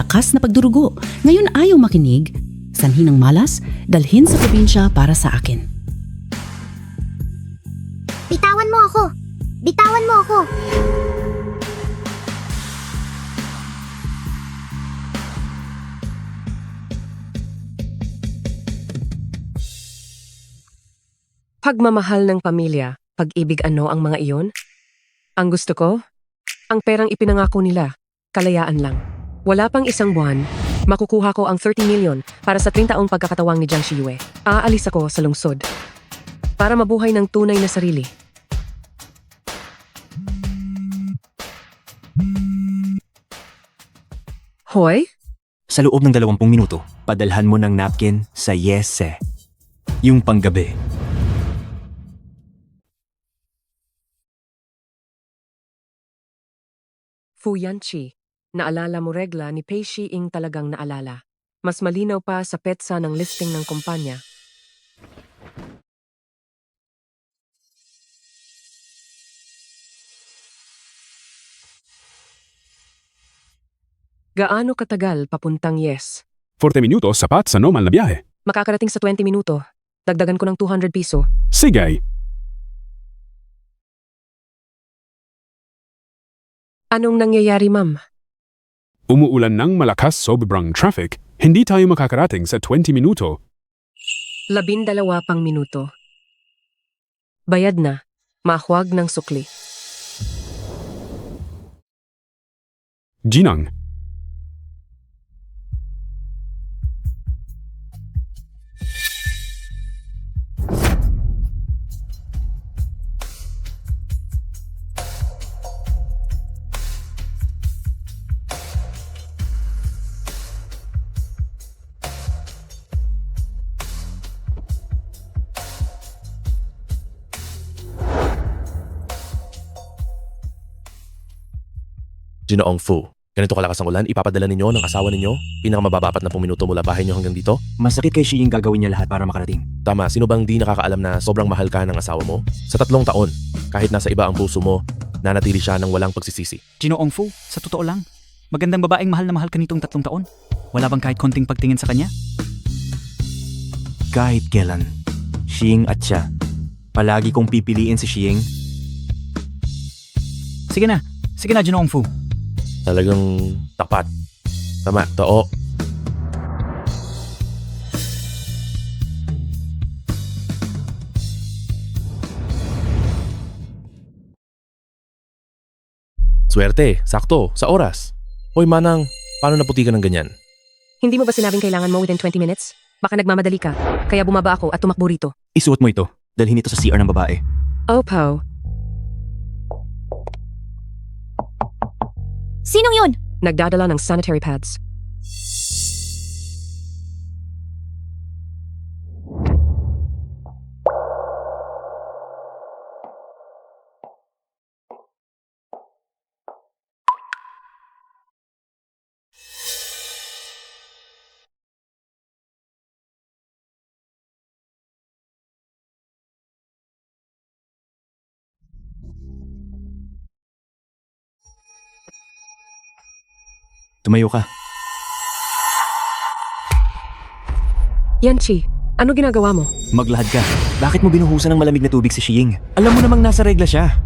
lakas na pagdurugo. Ngayon ayaw makinig. Sanhi ng malas, dalhin sa probinsya para sa akin. Bitawan mo ako! Bitawan mo ako! Pagmamahal ng pamilya, pag-ibig ano ang mga iyon? Ang gusto ko? Ang perang ipinangako nila, kalayaan lang. Wala pang isang buwan, makukuha ko ang 30 million para sa 30 taong pagkakatawang ni Jiang Shiyue. Aalis ako sa lungsod para mabuhay ng tunay na sarili. Hoy? Sa loob ng 20 minuto, padalhan mo ng napkin sa Yese. Yung panggabi. Fu Yanqi, naalala mo regla ni Pei Shiying talagang naalala. Mas malinaw pa sa petsa ng listing ng kumpanya. Gaano katagal papuntang Yes? 40 minutos sapat sa normal na biyahe. Makakarating sa 20 minuto. Dagdagan ko ng 200 piso. Sige. Anong nangyayari, ma'am? Umuulan ng malakas sobrang traffic. Hindi tayo makakarating sa 20 minuto. 12 pang minuto. Bayad na. Mahuwag ng sukli. Ginang, Ginoong Fu, ganito kalakas ang ulan, ipapadala ninyo ng asawa ninyo, pinakamababa 40 minuto mula bahay nyo hanggang dito? Masakit kay Shiying gagawin niya lahat para makarating. Tama, sino bang di nakakaalam na sobrang mahal ka ng asawa mo? Sa 3 taon, kahit nasa iba ang puso mo, nanatili siya ng walang pagsisisi. Ginoong Fu, sa totoo lang, magandang babaeng mahal na mahal ka nitong 3 taon. Wala bang kahit konting pagtingin sa kanya? Kahit kailan, Shiying at siya. Palagi kong pipiliin si Shiying. Sige na Ginoong Fu. Talagang tapat. Tama, too. Swerte, sakto, sa oras. Hoy Manang, paano naputi ka ng ganyan? Hindi mo ba sinabing kailangan mo within 20 minutes? Baka nagmamadali ka, kaya bumaba ako at tumakbo rito. Isuot mo ito. Dalhin ito sa CR ng babae. Opo. Sinong yun? Nagdadala ng sanitary pads. Tumayo ka. Yanqi, ano ginagawa mo? Maglahad ka. Bakit mo binuhusan ng malamig na tubig si Shiying? Alam mo namang nasa regla siya.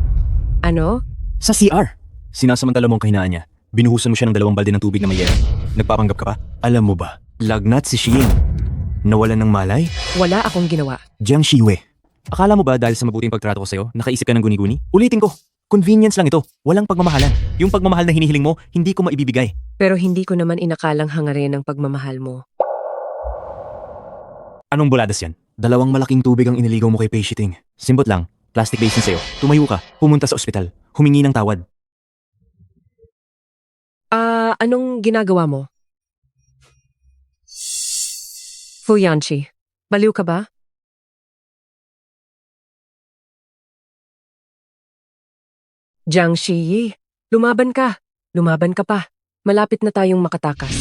Ano? Sa CR. Sinasamantala mo ang kahinaan niya. Binuhusan mo siya ng 2 balde ng tubig na may yelo. Nagpapanggap ka pa? Alam mo ba, lagnat si Shiying. Nawalan ng malay? Wala akong ginawa. Jiang Shiyue. Akala mo ba dahil sa mabuting pagtrato ko sa'yo, nakaisip ka ng guni-guni? Ulitin ko. Convenience lang ito. Walang pagmamahalan. Yung pagmamahal na hinihiling mo, hindi ko maibibigay. Pero hindi ko naman inakalang hangarin ang pagmamahal mo. Anong buladas yan? 2 malaking tubig ang iniligaw mo kay Pei Shiting. Simbot lang. Plastic basin sa'yo. Tumayo ka. Pumunta sa ospital. Humingi ng tawad. Anong ginagawa mo? Fu Yanqi, baliw ka ba? Jiang Shiyi, lumaban ka. Lumaban ka pa. Malapit na tayong makatakas.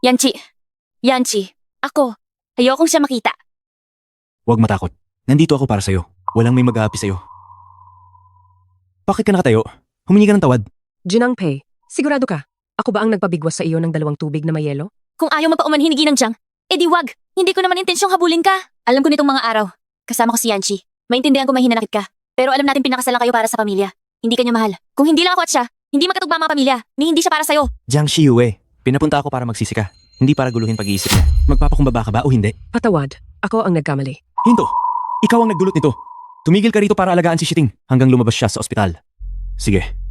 Yanqi, ako. Ayokong siya makita. Huwag matakot. Nandito ako para sa'yo. Walang may mag-aapi sa'yo. Bakit ka nakatayo? Humingi ka ng tawad. Jinangpei, sigurado ka? Ako ba ang nagpabigwas sa iyo ng 2 tubig na may yelo? Kung ayaw mapaumanhinigi ng Jiang, edi wag. Hindi ko naman intensyong habulin ka. Alam ko nitong mga araw. Kasama ko si Yanchi. Maintindihan ko may hinanakit ka. Pero alam natin pinakasalan kayo para sa pamilya. Hindi kanya mahal. Kung hindi lang ako at siya, hindi magkatugma ang mga pamilya. Ni hindi siya para sa'yo. Jiang Shiyue, pinapunta ako para magsisi ka. Hindi para guluhin pag-iisip niya. Magpapakumbaba ka ba o hindi? Patawad, ako ang nagkamali. Hinto! Ikaw ang naggulot nito. Tumigil ka rito para alagaan si Shiting hanggang lumabas siya sa ospital. Sige.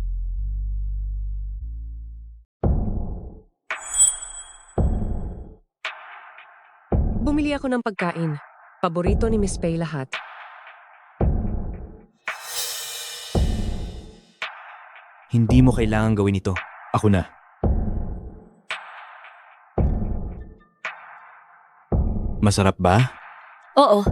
Bumili ako ng pagkain. Paborito ni Miss Pei lahat. Hindi mo kailangan gawin ito. Ako na. Masarap ba? Oo.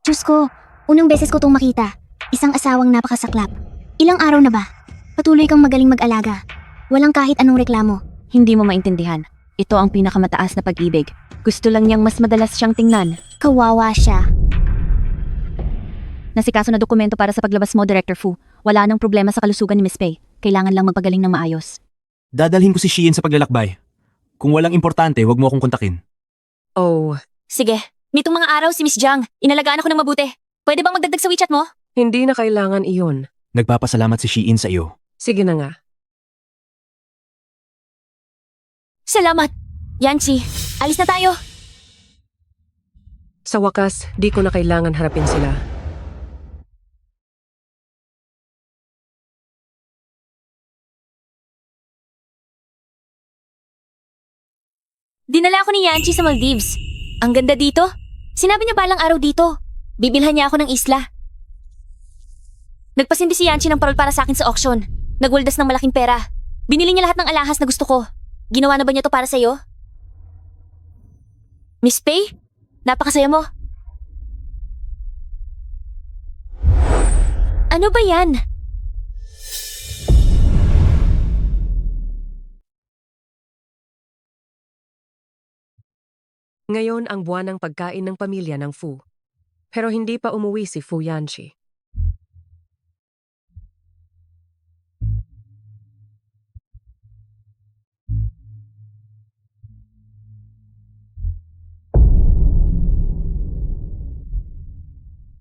Diyos ko, unang beses ko tong makita. Isang asawang napakasaklap. Ilang araw na ba? Patuloy kang magaling mag-alaga. Walang kahit anong reklamo. Hindi mo maintindihan. Ito ang pinakamataas na pag-ibig. Gusto lang niyang mas madalas siyang tingnan. Kawawa siya. Nasikaso na dokumento para sa paglabas mo, Director Fu. Wala nang problema sa kalusugan ni Miss Pei. Kailangan lang magpagaling ng maayos. Dadalhin ko si Shiin sa paglalakbay. Kung walang importante, huwag mo akong kontakin. Oh, Sige, nitong mga araw si Miss Jiang, inalagaan ako ng mabuti. Pwede bang magdagdag sa WeChat mo? hindi na kailangan iyon. Nagpapasalamat si Shiin sa iyo. Sige na nga. Salamat. Yanchi, alis na tayo. Sa wakas, di ko na kailangan harapin sila. Dinala ako ni Yanchi sa Maldives. Ang ganda dito. Sinabi niya balang araw dito. Bibilhan niya ako ng isla. Nagpasindi si Yanchi ng parol para sa akin sa auction. Nagwaldas ng malaking pera. Binili niya lahat ng alahas na gusto ko. Ginawa na ba niya to para sa'yo? Miss Pei? Napakasaya mo. Ano ba yan? Ngayon ang buwan ng pagkain ng pamilya ng Fu. Pero hindi pa umuwi si Fu Yanchi.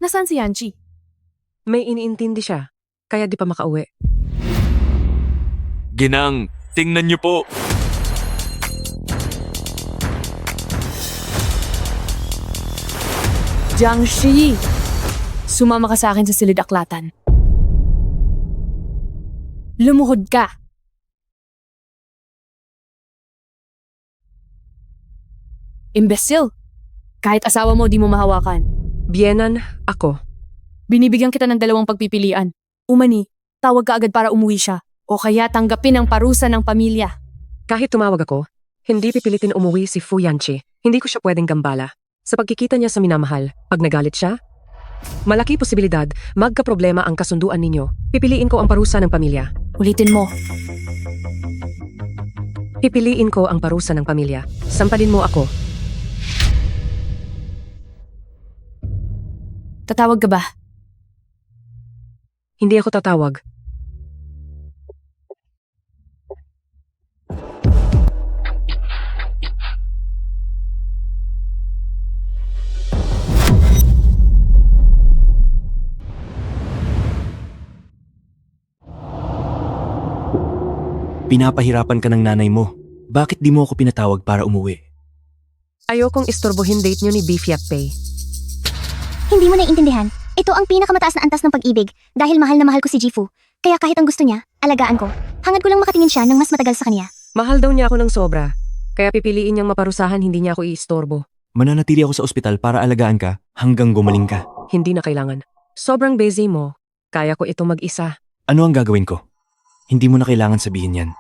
Nasaan si Yanchi? May iniintindi siya, kaya di pa makauwi. Ginang, tingnan niyo po! Jiang Shi! Sumama ka sa akin sa silid aklatan. Lumuhod ka! Imbecile! Kahit asawa mo di mo mahawakan. Bienan, ako. Binibigyan kita ng 2 pagpipilian. Umani, tawag ka agad para umuwi siya. O kaya tanggapin ang parusa ng pamilya. Kahit tumawag ako, hindi pipilitin umuwi si Fu Yanchi. Hindi ko siya pwedeng gambala. Sa pagkikita niya sa minamahal, pag nagalit siya, malaki posibilidad magkaproblema ang kasunduan ninyo. Pipiliin ko ang parusa ng pamilya. Ulitin mo. Pipiliin ko ang parusa ng pamilya. Sampalin mo ako. Tatawag ka ba? Hindi ako tatawag. Pinapahirapan ka ng nanay mo. Bakit di mo ako pinatawag para umuwi? Ayokong istorbohin date niyo ni Beef Pei. Hindi mo naiintindihan. Ito ang pinakamataas na antas ng pag-ibig dahil mahal na mahal ko si Jifu. Kaya kahit ang gusto niya, alagaan ko. Hangad ko lang makatingin siya ng mas matagal sa kanya. Mahal daw niya ako ng sobra. Kaya pipiliin niyang maparusahan, hindi niya ako iistorbo. Mananatili ako sa ospital para alagaan ka hanggang gumaling ka. Hindi na kailangan. Sobrang busy mo. Kaya ko ito mag-isa. Ano ang gagawin ko? Hindi mo na kailangan sabihin yan.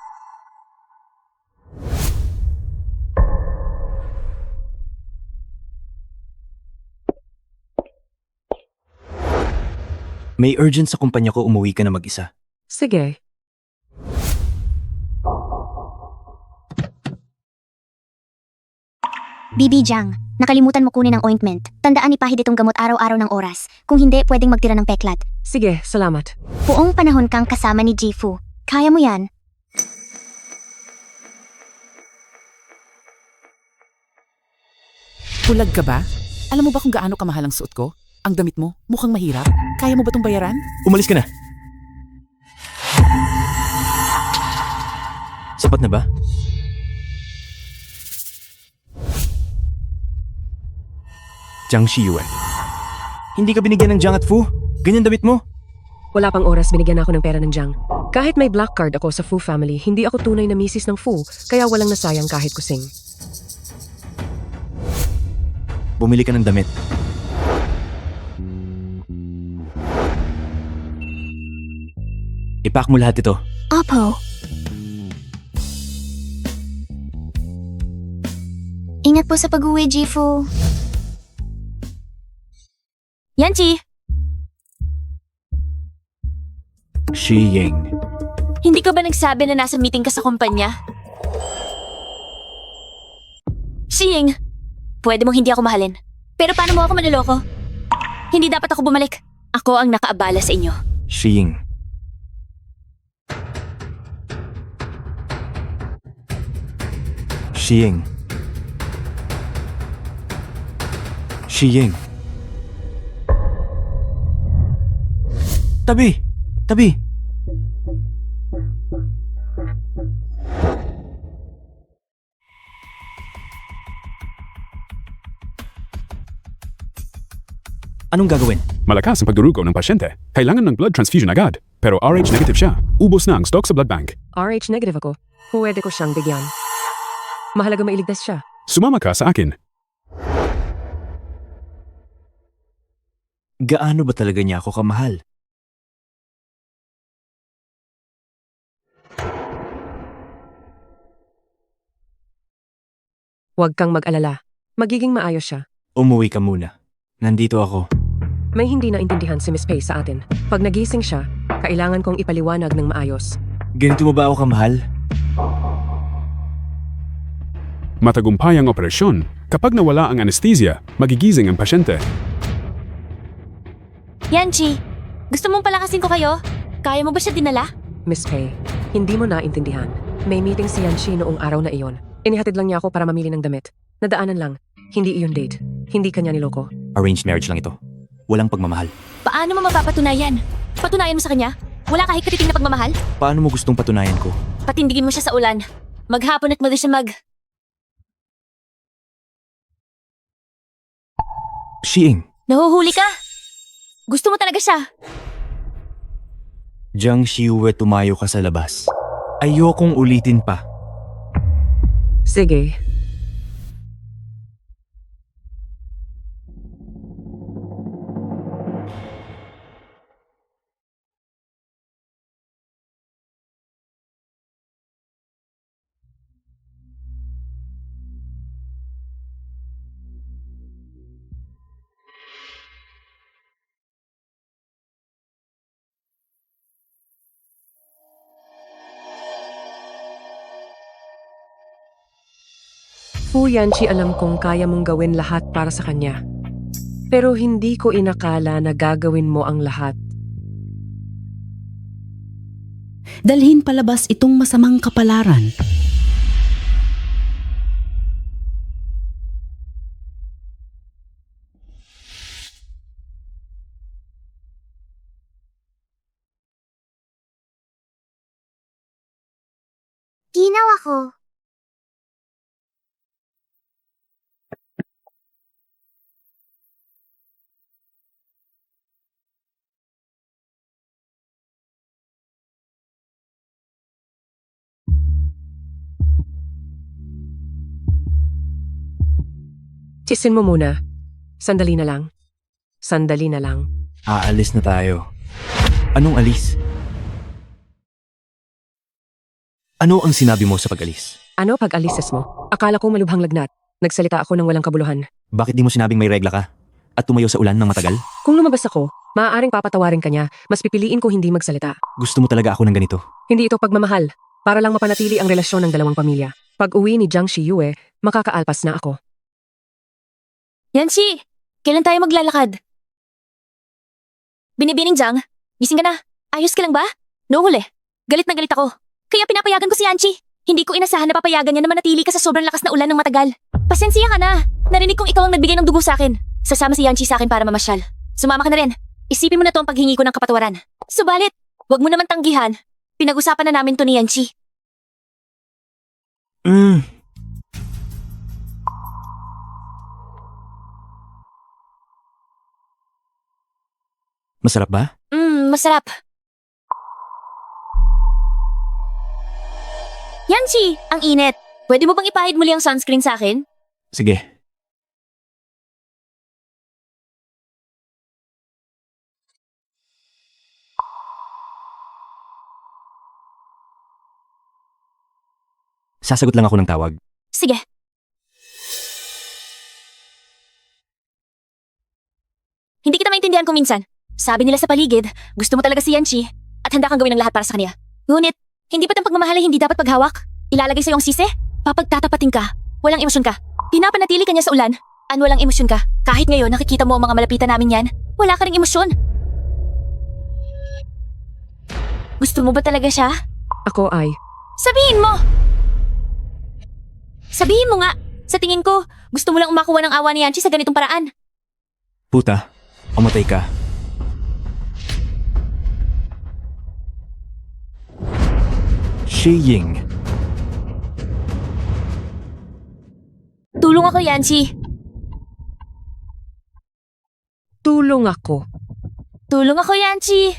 May urgent sa kumpanya ko, umuwi ka na mag-isa. Sige. Bibi Jiang, nakalimutan mo kunin ang ointment. Tandaan ipahid itong gamot araw-araw ng oras. Kung hindi, pwedeng magtira ng peklat. Sige, salamat. Buong panahon kang kasama ni Jifu. Kaya mo yan. Bulag ka ba? Alam mo ba kung gaano kamahal ang suot ko? Ang damit mo, mukhang mahirap. Kaya mo ba itong bayaran? Umalis ka na. Sapat na ba? Jiang Shiyue. Hindi ka binigyan ng Jiang at Fu? Ganyan damit mo? Wala pang oras binigyan ako ng pera ng Jiang. Kahit may black card ako sa Fu family, hindi ako tunay na misis ng Fu, kaya walang nasayang kahit kusing. Bumili ka ng damit. Ipack mo lahat ito. Opo. Ingat po sa pag-uwi, Jifu. Yanchi, Shiying. hindi ka ba nagsabi na nasa meeting ka sa kumpanya? Shiying, pwede mong hindi ako mahalin. Pero paano mo ako manloloko? Hindi dapat ako bumalik. Ako ang nakaabala sa inyo. Shiying. Shiying. Shiying. Tabi! Tabi! Anong gagawin? Malakas ang pagdurugo ng pasyente. Kailangan ng blood transfusion agad. Pero RH negative siya. Ubos na ang stock sa blood bank. RH negative ako. Pwede ko siyang bigyan. Mahalaga mailigtas siya. Sumama ka sa akin. Gaano ba talaga niya ako kamahal? Huwag kang mag-alala. Magiging maayos siya. Umuwi ka muna. Nandito ako. May hindi naintindihan si Miss Pei sa atin. Pag nagising siya, kailangan kong ipaliwanag ng maayos. Ganito mo ba ako kamahal? Matagumpay ang operasyon. Kapag nawala ang anesthesia, magigising ang pasyente. Yanchi, gusto mong palakasin ko kayo? Kaya mo ba siya dinala? Miss Pei, hindi mo naintindihan. May meeting si Yanchi noong araw na iyon. Inihatid lang niya ako para mamili ng damit. Nadaanan lang. Hindi iyon date. Hindi kanya niloko. Arranged marriage lang ito. Walang pagmamahal. Paano mo mapapatunayan? Patunayan mo sa kanya? Wala kahit katiting na pagmamahal? Paano mo gustong patunayan ko? Patindigin mo siya sa ulan. Maghapon at mali siya Shiying. Nahuhuli ka? Gusto mo talaga siya? Jiang Shiyue, tumayo ka sa labas. Ayokong ulitin pa. Sige. Fu Yanchi, alam kong kaya mong gawin lahat para sa kanya. Pero hindi ko inakala na gagawin mo ang lahat. Dalhin palabas itong masamang kapalaran. Ginawa ko. Tiisin mo muna. Sandali na lang. Sandali na lang. Aalis na tayo. Anong alis? Ano ang sinabi mo sa pag-alis? Ano pag-alises mo? Akala ko malubhang lagnat. Nagsalita ako ng walang kabuluhan. Bakit di mo sinabing may regla ka? At tumayo sa ulan ng matagal? Kung lumabas ako, maaaring papatawarin ka niya. Mas pipiliin ko hindi magsalita. Gusto mo talaga ako ng ganito? Hindi ito pagmamahal. Para lang mapanatili ang relasyon ng dalawang pamilya. Pag uwi ni Jiang Shiyue, makakaalpas na ako. Yancy, kailan tayo maglalakad? Binibining Jang, gising ka na. Ayos ka lang ba? No huli. Galit na galit ako. Kaya pinapayagan ko si Yancy. Hindi ko inasahan na papayagan niya na manatili ka sa sobrang lakas na ulan ng matagal. Pasensya ka na. Narinig kong ikaw ang nagbigay ng dugo sa akin. Sasama si Yancy sa akin para mamasyal. Sumama ka na rin. Isipin mo na to ang paghingi ko ng kapatawaran. Subalit, wag mo naman tanggihan. Pinag-usapan na namin to ni Yancy. Masarap ba? Masarap. Yancy, ang init. Pwede mo bang ipahid muli ang sunscreen sa akin? Sige. Sasagot lang ako ng tawag. Sige. Hindi kita maintindihan kung minsan. Sabi nila sa paligid, gusto mo talaga si Yancy at handa kang gawin ang lahat para sa kanya. Ngunit, hindi ba't ang pagmamahal ay hindi dapat paghawak? Ilalagay sa iyong sisi? Papagtatapatin ka. Walang emosyon ka. Pinapanatili ka niya sa ulan. Walang emosyon ka. Kahit ngayon nakikita mo ang mga malapitan namin yan, wala ka ring emosyon. Gusto mo ba talaga siya? Ako ay, Sabihin mo! Sabihin mo nga! Sa tingin ko, gusto mo lang umakuha ng awa ni Yancy sa ganitong paraan. Puta, umatay ka. Shi Ying. Tulong ako, Yancy. tulong ako. Tulong ako, Yancy.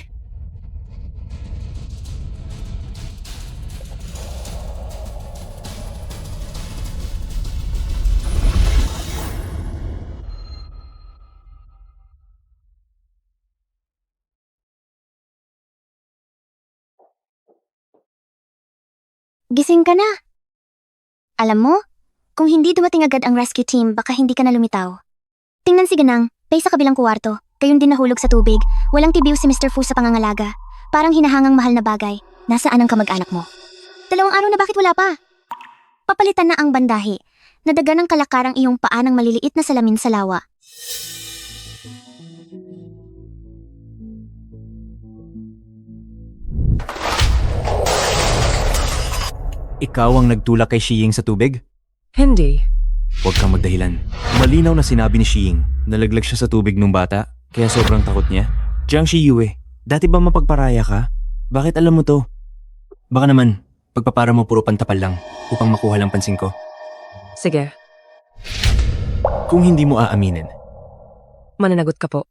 Gising ka na. Alam mo, kung hindi dumating agad ang rescue team, baka hindi ka na lumitaw. Tingnan si Ganang, tay sa kabilang kuwarto, gayon din nahulog sa tubig, walang tibiw si Mr. Fu sa pangangalaga. Parang hinahangang mahal na bagay. Nasaan ang kamag-anak mo? 2 araw na bakit wala pa? Papalitan na ang bandahe. Nadaga ng kalakarang iyong paa ng maliliit na salamin sa lawa. Ikaw ang nagtulak kay Shiying sa tubig? Hindi. Huwag kang magdahilan. Malinaw na sinabi ni Shiying. Nalaglag siya sa tubig nung bata, kaya sobrang takot niya. Jiang Shiyue, dati ba mapagparaya ka? Bakit alam mo to? Baka naman, pagpapara mo puro pantapal lang upang makuha lang pansin ko. Sige, Kung hindi mo aaminin, mananagot ka po.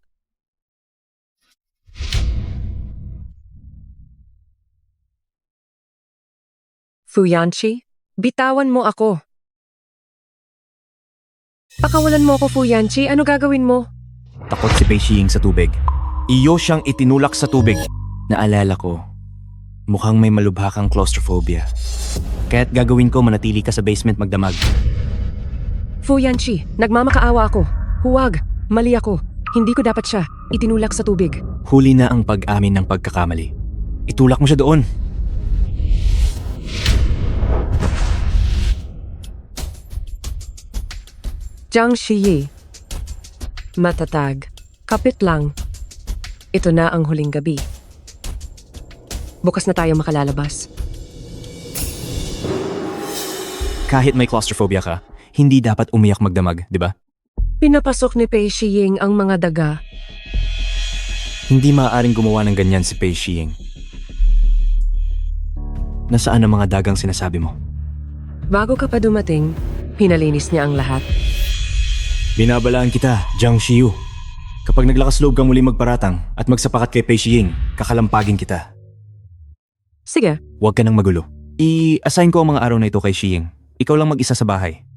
Fuyanchi, bitawan mo ako. Pakawalan mo ako, Fuyanchi. Ano gagawin mo? takot si Pei Shiying sa tubig. Iyo siyang itinulak sa tubig. Naalala ko, mukhang may malubha kang claustrophobia. Kaya't gagawin ko manatili ka sa basement magdamag. Fuyanchi, nagmamakaawa ako. Huwag, mali ako. Hindi ko dapat siya itinulak sa tubig. Huli na ang pag-amin ng pagkakamali. Itulak mo siya doon. Jiang Shiyi. Matatag. Kapit lang. Ito na ang huling gabi. Bukas na tayo makalalabas. Kahit may claustrophobia ka, hindi dapat umiyak magdamag, di ba? Pinapasok ni Pei Shiying ang mga daga. Hindi maaaring gumawa ng ganyan si Pei Shiying. Nasaan ang mga dagang sinasabi mo? Bago ka pa dumating, pinalinis niya ang lahat. Binabalaan kita, Jiang Shiyu. Kapag naglakas loob kang muli magparatang at magsapakat kay Pei Shiying, kakalampagin kita. Sige, Huwag ka nang magulo. I-assign ko ang mga araw na ito kay Shiying. Ikaw lang mag-isa sa bahay.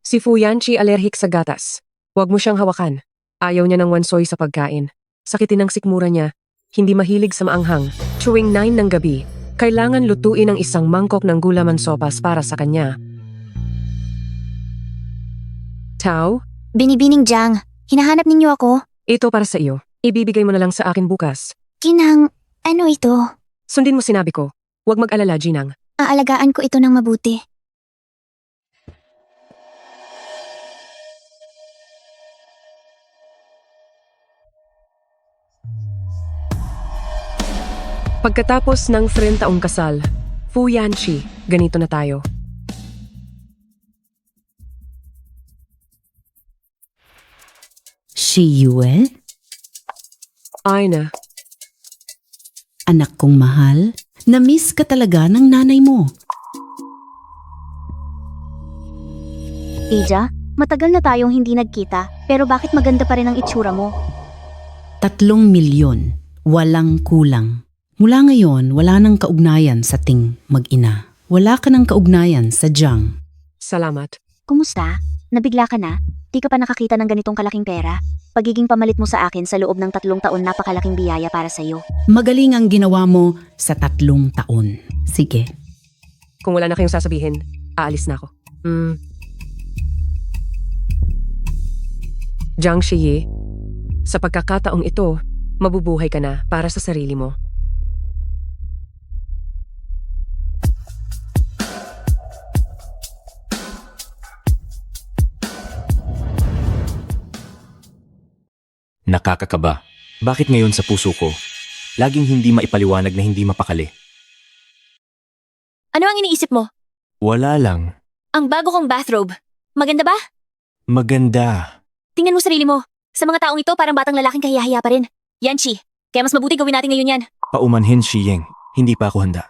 si Fuyanchi allergic sa gatas. Huwag mo siyang hawakan. Ayaw niya ng wansoy sa pagkain. Sakitin ang sikmura niya. Hindi mahilig sa maanghang. Tuwing 9 ng gabi, kailangan lutuin ang isang mangkok ng gulaman sopas para sa kanya. Tao, Binibining Jiang, hinahanap ninyo ako? ito para sa iyo. Ibibigay mo na lang sa akin bukas. Kinang, ano ito? Sundin mo sinabi ko. Huwag mag-alala, Jinang. Aalagaan ko ito ng mabuti. Pagkatapos ng 30 taong kasal, Fu Yanqi, ganito na tayo. Si Yue, Ay na, anak kong mahal, na-miss ka talaga ng nanay mo. Ija, matagal na tayong hindi nagkita, pero bakit maganda pa rin ang itsura mo? 3 milyon, walang kulang. Mula ngayon, wala nang kaugnayan sa Ting mag-ina. Wala ka ng kaugnayan sa Jiang. salamat. Kumusta? Nabigla ka na? Di ka pa nakakita ng ganitong kalaking pera? Pagiging pamalit mo sa akin sa loob ng 3 taon napakalaking biyaya para sa'yo. Magaling ang ginawa mo sa 3 taon. Sige. Kung wala na kayong sasabihin, aalis na ako. Jiang Shiyi, sa pagkakataong ito, mabubuhay ka na para sa sarili mo. Nakakakaba. Bakit ngayon sa puso ko? Laging hindi maipaliwanag na hindi mapakali. Ano ang iniisip mo? Wala lang. Ang bago kong bathrobe. Maganda ba? Maganda. Tingnan mo sarili mo. Sa mga taong ito, parang batang lalaking kahiyahiya pa rin. Yanqi, kaya mas mabuti gawin natin ngayon yan. Paumanhin, Shiying. Hindi pa ako handa.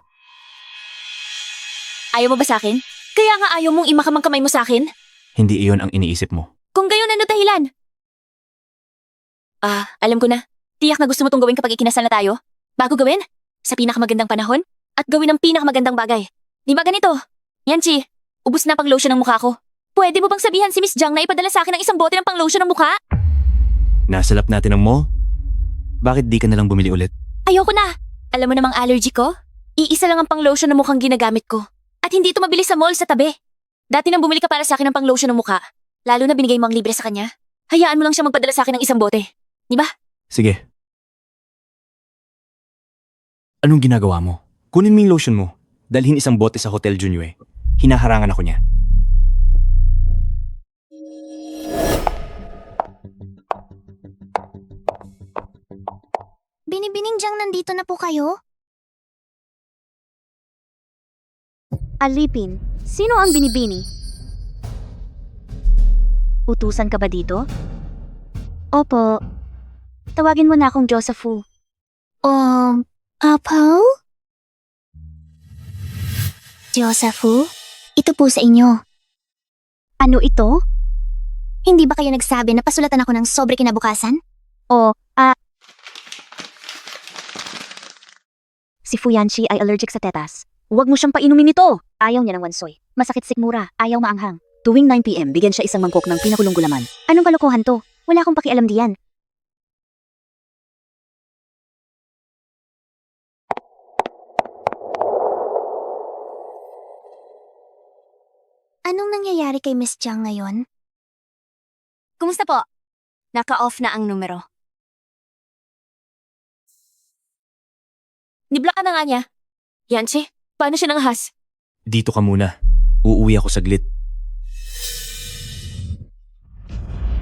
Ayaw mo ba sa akin? Kaya nga ayaw mong imakamang kamay mo sa akin? Hindi iyon ang iniisip mo. Kung gayon, ano dahilan? Alam ko na. Tiyak na gusto mo tong gawin kapag ikinasal na tayo. Bago gawin? Sa pinakamagandang panahon? At gawin ang pinakamagandang bagay. Di ba ganito? Yanqi, ubus na pang lotion ng mukha ko. Pwede mo bang sabihan si Miss Jiang na ipadala sa akin ng isang bote ng pang lotion ng mukha? Nasalap natin ang mall? Bakit di ka nalang bumili ulit? Ayoko na. Alam mo namang allergy ko? Iisa lang ang pang lotion ng mukhang ginagamit ko. At hindi ito mabili sa mall sa tabi. Dati nang bumili ka para sa akin ng pang lotion ng mukha. Lalo na binigay mo ang libre sa kanya. Hayaan mo lang siya magpadala sa akin ng isang bote. Di ba? Sige. Anong ginagawa mo? Kunin mo yung lotion mo. Dalhin isang bote sa Hotel Junue. Hinaharangan ako niya. Binibining Jiang, nandito na po kayo? Alipin, sino ang binibini? Utusan ka ba dito? Opo. Tawagin mo na akong Josephu. Apo? Josephu? Ito po sa inyo. Ano ito? Hindi ba kayo nagsabi na pasulatan ako ng sobre kinabukasan? Si Fu Yanqi ay allergic sa tetas. Huwag mo siyang painumin nito. Ayaw niya ng wansoy. Masakit sikmura. Ayaw maanghang. Tuwing 9 p.m., bigyan siya isang mangkok ng pinakulong gulaman. Anong kalokohan to? Wala akong pakialam diyan. Anong nangyayari kay Miss Jiang ngayon? Kumusta po? Naka-off na ang numero. Niblock ka na nga niya. Yanqi, paano siya nangahas? Dito ka muna. Uuwi ako saglit.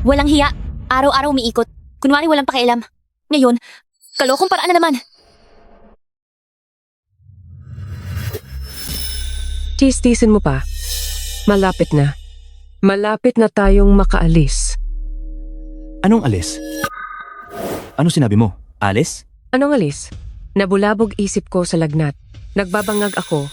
Walang hiya. Araw-araw umiikot. Kunwari walang pakialam. Ngayon, kalokong paraan na naman. Tis-tisin mo pa. Malapit na. Malapit na tayong makaalis. Anong alis? Ano sinabi mo? Alis? Anong alis? Nabulabog isip ko sa lagnat. Nagbabangag ako.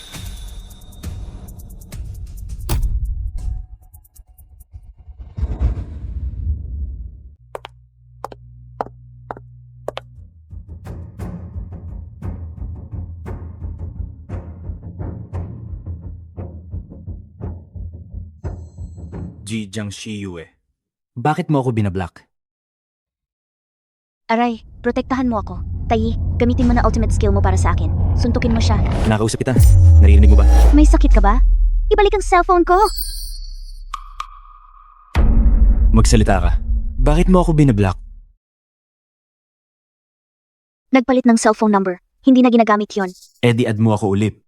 Ji Jiangxi Yue. Bakit mo ako binablock? Aray, protektahan mo ako. Tayi, gamitin mo na ultimate skill mo para sa akin. Suntukin mo siya. Nakausap kita. Naririnig mo ba? May sakit ka ba? Ibalik ang cellphone ko! Magsalita ka. Bakit mo ako binablock? Nagpalit ng cellphone number. Hindi na ginagamit yon. Eh di add mo ako ulit.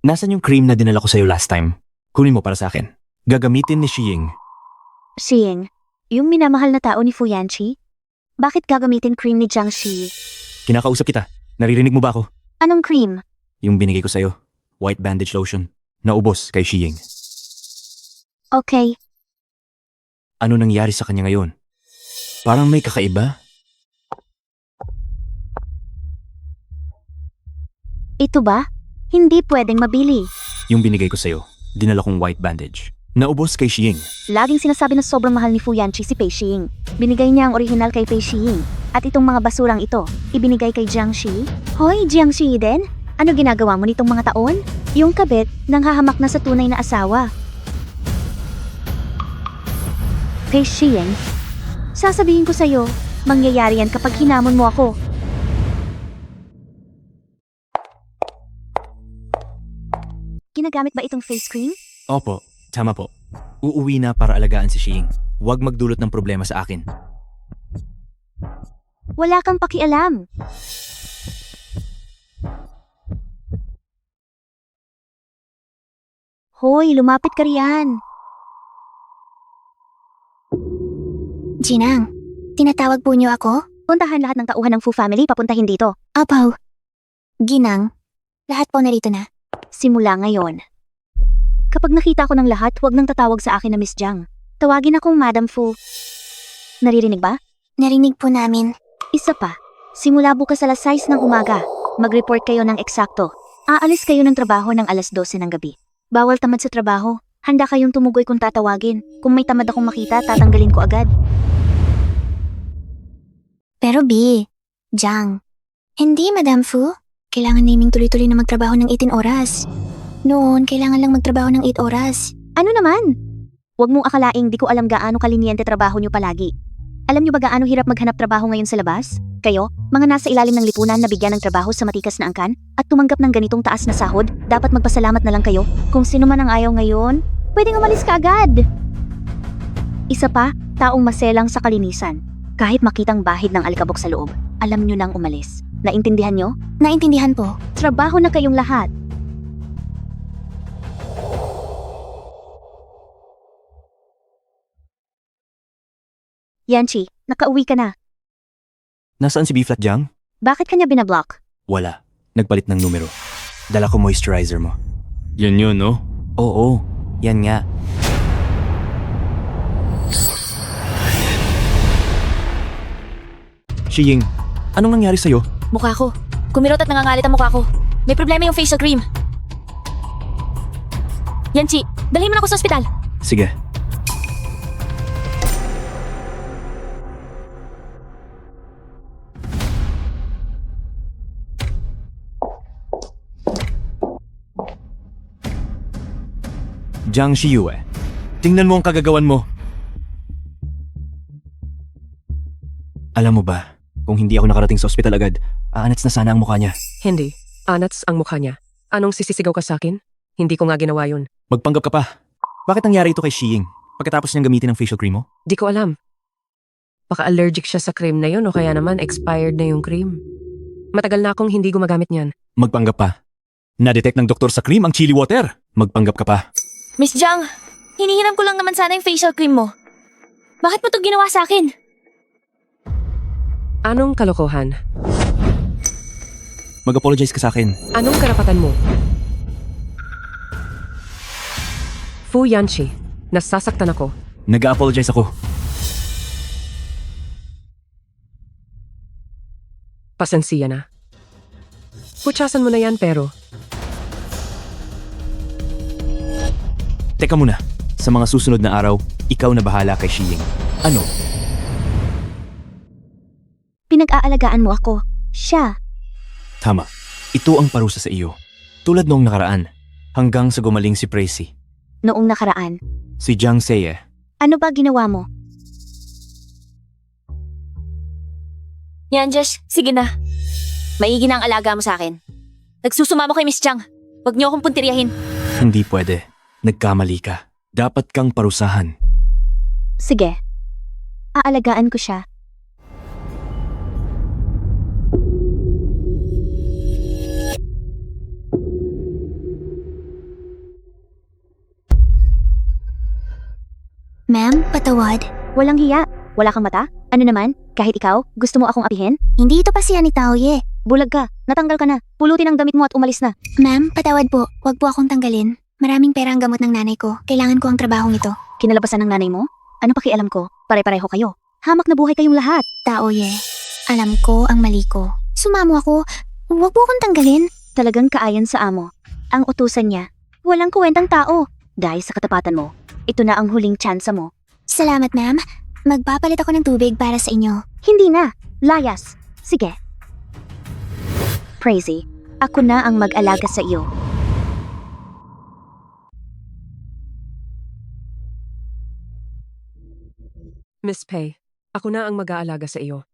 Nasaan yung cream na dinala ko sa'yo last time? Kunin mo para sa akin. Gagamitin ni Shiying. Seeing, Yung minamahal na tao ni Fu Yanqi? Bakit gagamitin cream ni Jiang Shi? Kinakausap kita. Naririnig mo ba ako? Anong cream? Yung binigay ko sa'yo. White bandage lotion. Naubos kay Shiying. Okay, Ano nangyari sa kanya ngayon? Parang may kakaiba. ito ba? Hindi pwedeng mabili. Yung binigay ko sa'yo. Dinala kong white bandage. Naubos kay Shiying. Laging sinasabi na sobrang mahal ni Fu Yanqi si Pei Xiying. Binigay niya ang orihinal kay Pei Xiying. At itong mga basurang ito, ibinigay kay Jiang Shi. Hoy, Jiang Shi din? Ano ginagawa mo nitong mga taon? Yung kabit, nanghahamak na sa tunay na asawa. Pei Xiying, sasabihin ko sa'yo, mangyayari yan kapag hinamon mo ako. Ginagamit ba itong face cream? Opo, tama po. Uuwi na para alagaan si Shiying. Huwag magdulot ng problema sa akin. Wala kang pakialam. Hoy, lumapit ka riyan. Jinang, tinatawag po niyo ako? Puntahan lahat ng tauhan ng Fu family papuntahin dito. Apaw. Ginang, lahat po narito na. Simula ngayon. Kapag nakita ko ng lahat, huwag nang tatawag sa akin na Miss Jiang. Tawagin akong Madam Fu. Naririnig ba? Narinig po namin. Isa pa, simula bukas alas 6 ng umaga, mag-report kayo ng eksakto. Aalis kayo ng trabaho ng alas 12 ng gabi. Bawal tamad sa trabaho. Handa kayong tumugoy kung tatawagin. Kung may tamad akong makita, tatanggalin ko agad. Pero B, Jiang, hindi Madam Fu. Kailangan naming tuloy-tuloy na magtrabaho ng 18 oras. Noon, kailangan lang magtrabaho ng 8 oras. Ano naman? Huwag mong akalaing di ko alam gaano kaliniente trabaho niyo palagi. Alam niyo ba gaano hirap maghanap trabaho ngayon sa labas? Kayo, mga nasa ilalim ng lipunan na bigyan ng trabaho sa matikas na angkan at tumanggap ng ganitong taas na sahod, dapat magpasalamat na lang kayo. Kung sino man ang ayaw ngayon, pwedeng umalis ka agad. Isa pa, taong maselang sa kalinisan. Kahit makitang bahid ng alikabok sa loob, alam niyo nang umalis. Naintindihan niyo? Naintindihan po. Trabaho na kayong lahat. Yanqi, nakauwi ka na. Nasaan si B-Flat Jiang? Bakit kanya binablock? Wala. Nagpalit ng numero. Dala ko moisturizer mo. Yan yun, no? Oo, yan nga. Shiying, anong nangyari sa'yo? Mukha ko. Kumirot at nangangalit ang mukha ko. May problema yung facial cream. Yanqi, dalhin mo na ako sa ospital. Sige. Jiang Shiyue, tingnan mo ang kagagawan mo. Alam mo ba, kung hindi ako nakarating sa ospital agad, aanats na sana ang mukha niya. Hindi. Anats ang mukha niya. Anong sisisigaw ka sa akin? Hindi ko nga ginawa yun. Magpanggap ka pa. Bakit nangyari ito kay Shiying? Pagkatapos niyang gamitin ang facial cream mo? Di ko alam. Baka allergic siya sa cream na yun o kaya naman expired na yung cream. Matagal na akong hindi gumagamit niyan. Magpanggap pa. Na-detect ng doktor sa cream ang chili water. Magpanggap ka pa. Miss Jiang, hinihiram ko lang naman sana yung facial cream mo. Bakit mo to ginawa sa akin? Anong kalokohan? Mag-apologize ka sa akin. Anong karapatan mo? Fu Yanqi, nasasaktan ako. Nag-apologize ako. Pasensiya na. Putsasan mo na yan pero Teka muna. Sa mga susunod na araw, ikaw na bahala kay Shiying. Ano? Pinag-aalagaan mo ako. Siya. Tama. Ito ang parusa sa iyo. Tulad noong nakaraan. Hanggang sa gumaling si Tracy. Noong nakaraan. Si Jiang Seye. Ano ba ginawa mo? Yan, Josh. Sige na. Maigi na ang alaga mo sa akin. Nagsusumamo kay Miss Jiang. Huwag niyo akong puntiryahin. Hindi pwede. Nagkamali ka. Dapat kang parusahan. Sige. Aalagaan ko siya. Ma'am, patawad. Walang hiya. Wala kang mata? Ano naman? Kahit ikaw, gusto mo akong apihin? Hindi ito pa siya ni Taoye. Bulag ka. Natanggal ka na. Pulutin ang damit mo at umalis na. Ma'am, patawad po. Huwag po akong tanggalin. Maraming pera ang gamot ng nanay ko. Kailangan ko ang trabahong ito. Kinalabasan ng nanay mo? Ano pakialam ko? Pare-pareho kayo. Hamak na buhay kayong lahat. Taoye, alam ko ang mali ko. Sumamo ako. Huwag po akong tanggalin. Talagang kaayan sa amo. Ang utusan niya. Walang kuwentang tao. Dahil sa katapatan mo, ito na ang huling tsansa mo. Salamat, ma'am. Magpapalit ako ng tubig para sa inyo. Hindi na. Layas. Sige. Crazy. Ako na ang mag-alaga sa iyo. Miss Pei, ako na ang mag-aalaga sa iyo.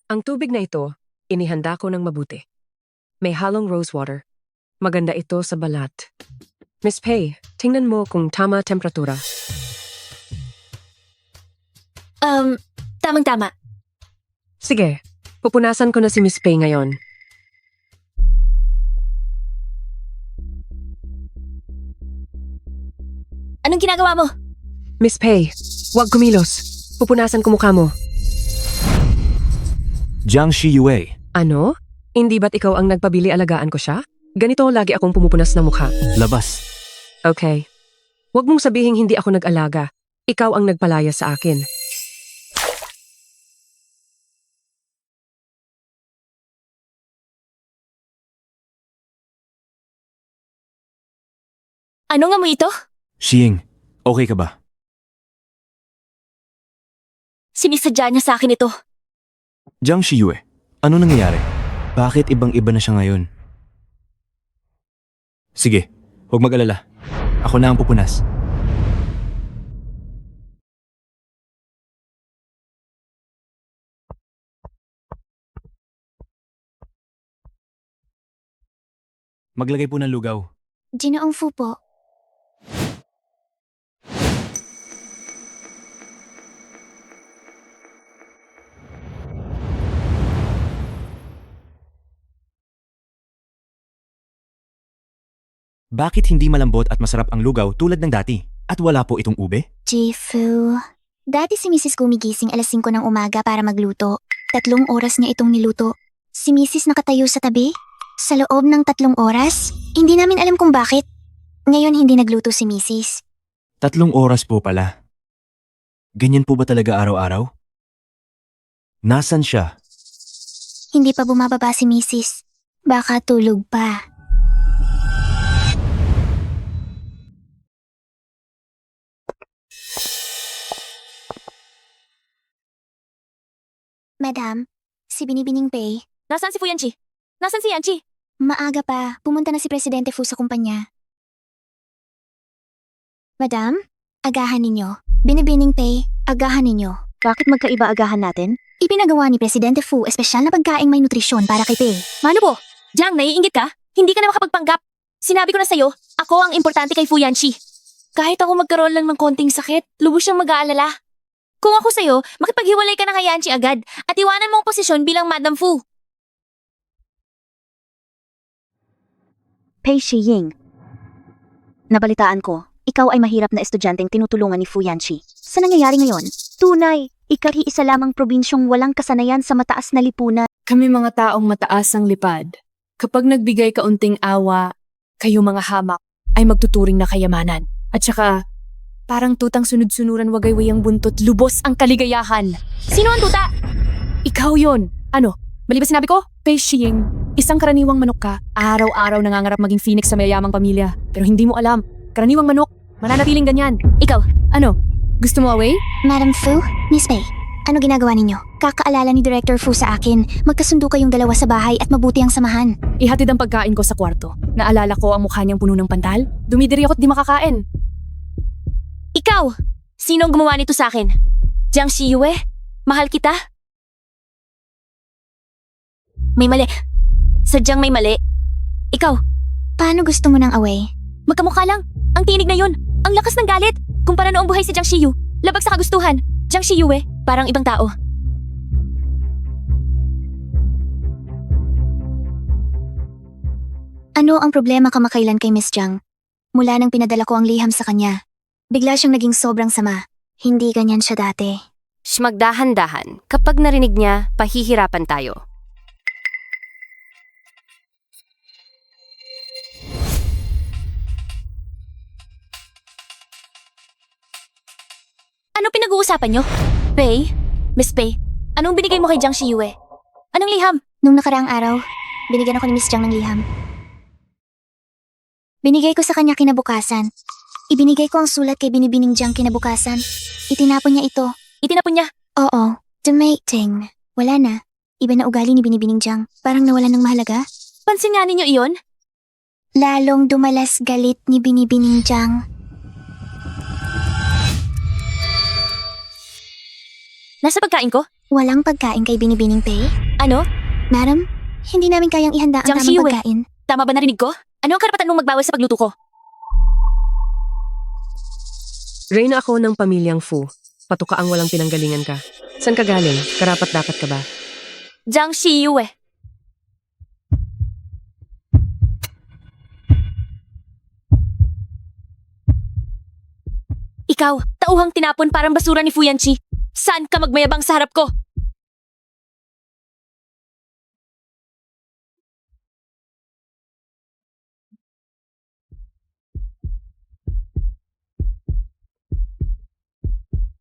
Ang tubig na ito, inihanda ko ng mabuti. May halong rose water. Maganda ito sa balat. Miss Pei, tingnan mo kung tama temperatura. Tamang-tama. Sige, pupunasan ko na si Miss Pei ngayon. Anong ginagawa mo? Miss Pei, huwag kumilos. Pupunasan ko mukha mo. Jiang Shiyue. Ano? Hindi ba't ikaw ang nagpabili alagaan ko siya? Ganito lagi akong pumupunas ng mukha. Labas. Okay. Huwag mong sabihing hindi ako nag-alaga. Ikaw ang nagpalaya sa akin. Ano nga mo ito? Shiying, okay ka ba? Sinisadya niya sa akin ito. Jiang Shiyue, ano nangyayari? Bakit ibang-iba na siya ngayon? Sige, huwag mag-alala. Ako na ang pupunas. Maglagay po ng lugaw. Ginoong Fu po. Bakit hindi malambot at masarap ang lugaw tulad ng dati? At wala po itong ube? Jifu. Dati si Mrs. gumigising alas 5 ng umaga para magluto. 3 oras niya itong niluto. Si Mrs. nakatayo sa tabi. Sa loob ng 3 oras, hindi namin alam kung bakit. Ngayon hindi nagluto si Mrs. 3 oras po pala. Ganyan po ba talaga araw-araw? Nasaan siya? Hindi pa bumababa si Mrs. Baka tulog pa. Madam, si Binibining Pei, Nasaan si Fuyanchi? Nasaan si Yanchi? maaga pa. Pumunta na si Presidente Fu sa kumpanya. Madam, agahan ninyo. Binibining Pei, agahan ninyo. Bakit magkaiba agahan natin? Ipinagawa ni Presidente Fu espesyal na pagkaing may nutrisyon para kay Pei. Mano po? Jiang, naiingit ka? Hindi ka na makapagpanggap. Sinabi ko na sa'yo, ako ang importante kay Fuyanchi. Kahit ako magkaroon lang ng konting sakit, lubos siyang mag-aalala. Kung ako sa'yo, makipaghiwalay ka na kay Yanchi agad at iwanan mo ang posisyon bilang Madam Fu. Pei Shiying. Nabalitaan ko, ikaw ay mahirap na estudyanteng tinutulungan ni Fu Yanchi. Sa nangyayari ngayon, tunay, ikari-isa lamang probinsyong walang kasanayan sa mataas na lipunan. Kami mga taong mataas ang lipad. Kapag nagbigay kaunting awa, kayo mga hamak ay magtuturing na kayamanan. At saka, parang tutang sunod-sunuran wagay-way ang buntot, lubos ang kaligayahan. Sino ang tuta? Ikaw yon. Ano? Mali ba sinabi ko? Pei Shiying, isang karaniwang manok ka. Araw-araw nangangarap maging phoenix sa mayayamang pamilya. Pero hindi mo alam, karaniwang manok, mananatiling ganyan. Ikaw. Ano? Gusto mo away? Madam Fu, Miss Pei, ano ginagawa ninyo? Kakaalala ni Director Fu sa akin, magkasundo kayong dalawa sa bahay at mabuti ang samahan. Ihatid ang pagkain ko sa kwarto. Naalala ko ang mukha niyang puno ng pantal. Dumidiri ako't di makakain. Ikaw! Sino ang gumawa nito sa akin? Jiang Shiyue? Mahal kita? May mali. Sadyang may mali. Ikaw, Paano gusto mo ng away? magkamukha lang. Ang tinig na yun. Ang lakas ng galit. Kumpara noong buhay si Jiang Shiyu. Labag sa kagustuhan. Jiang Shiyue, parang ibang tao. Ano ang problema kamakailan kay Miss Jiang? Mula nang pinadala ko ang liham sa kanya, bigla siyang naging sobrang sama. Hindi ganyan siya dati. Shh, magdahan-dahan. Kapag narinig niya, pahihirapan tayo. Ano pinag-uusapan nyo? Pei? Miss Pei, anong binigay mo kay Jiang Shiyue? Anong liham? Nung nakaraang araw, binigyan ako ni Miss Jiang ng liham. Binigay ko sa kanya kinabukasan. Ibinigay ko ang sulat kay Binibining Jiang kinabukasan. Itinapon niya ito. Itinapon niya. Oo, dumating. Wala na. Iba na ugali ni Binibining Jiang. Parang nawalan ng mahalaga. Pansin nga ninyo iyon? Lalong dumalas galit ni Binibining Jiang. Nasa pagkain ko? Walang pagkain kay Binibining Pei. Ano? Madam, hindi namin kayang ihanda ang Jiang tamang Shiyue. pagkain. Tama ba narinig ko? Ano ang karapatan mong magbawal sa pagluto ko? Reyna ako ng pamilyang Fu. Patukaang walang pinanggalingan ka. San ka galing? Karapat-dapat ka ba? Jiang Shiyue. Ikaw, tauhang tinapon parang basura ni Fu Yanqi. Saan ka magmayabang sa harap ko?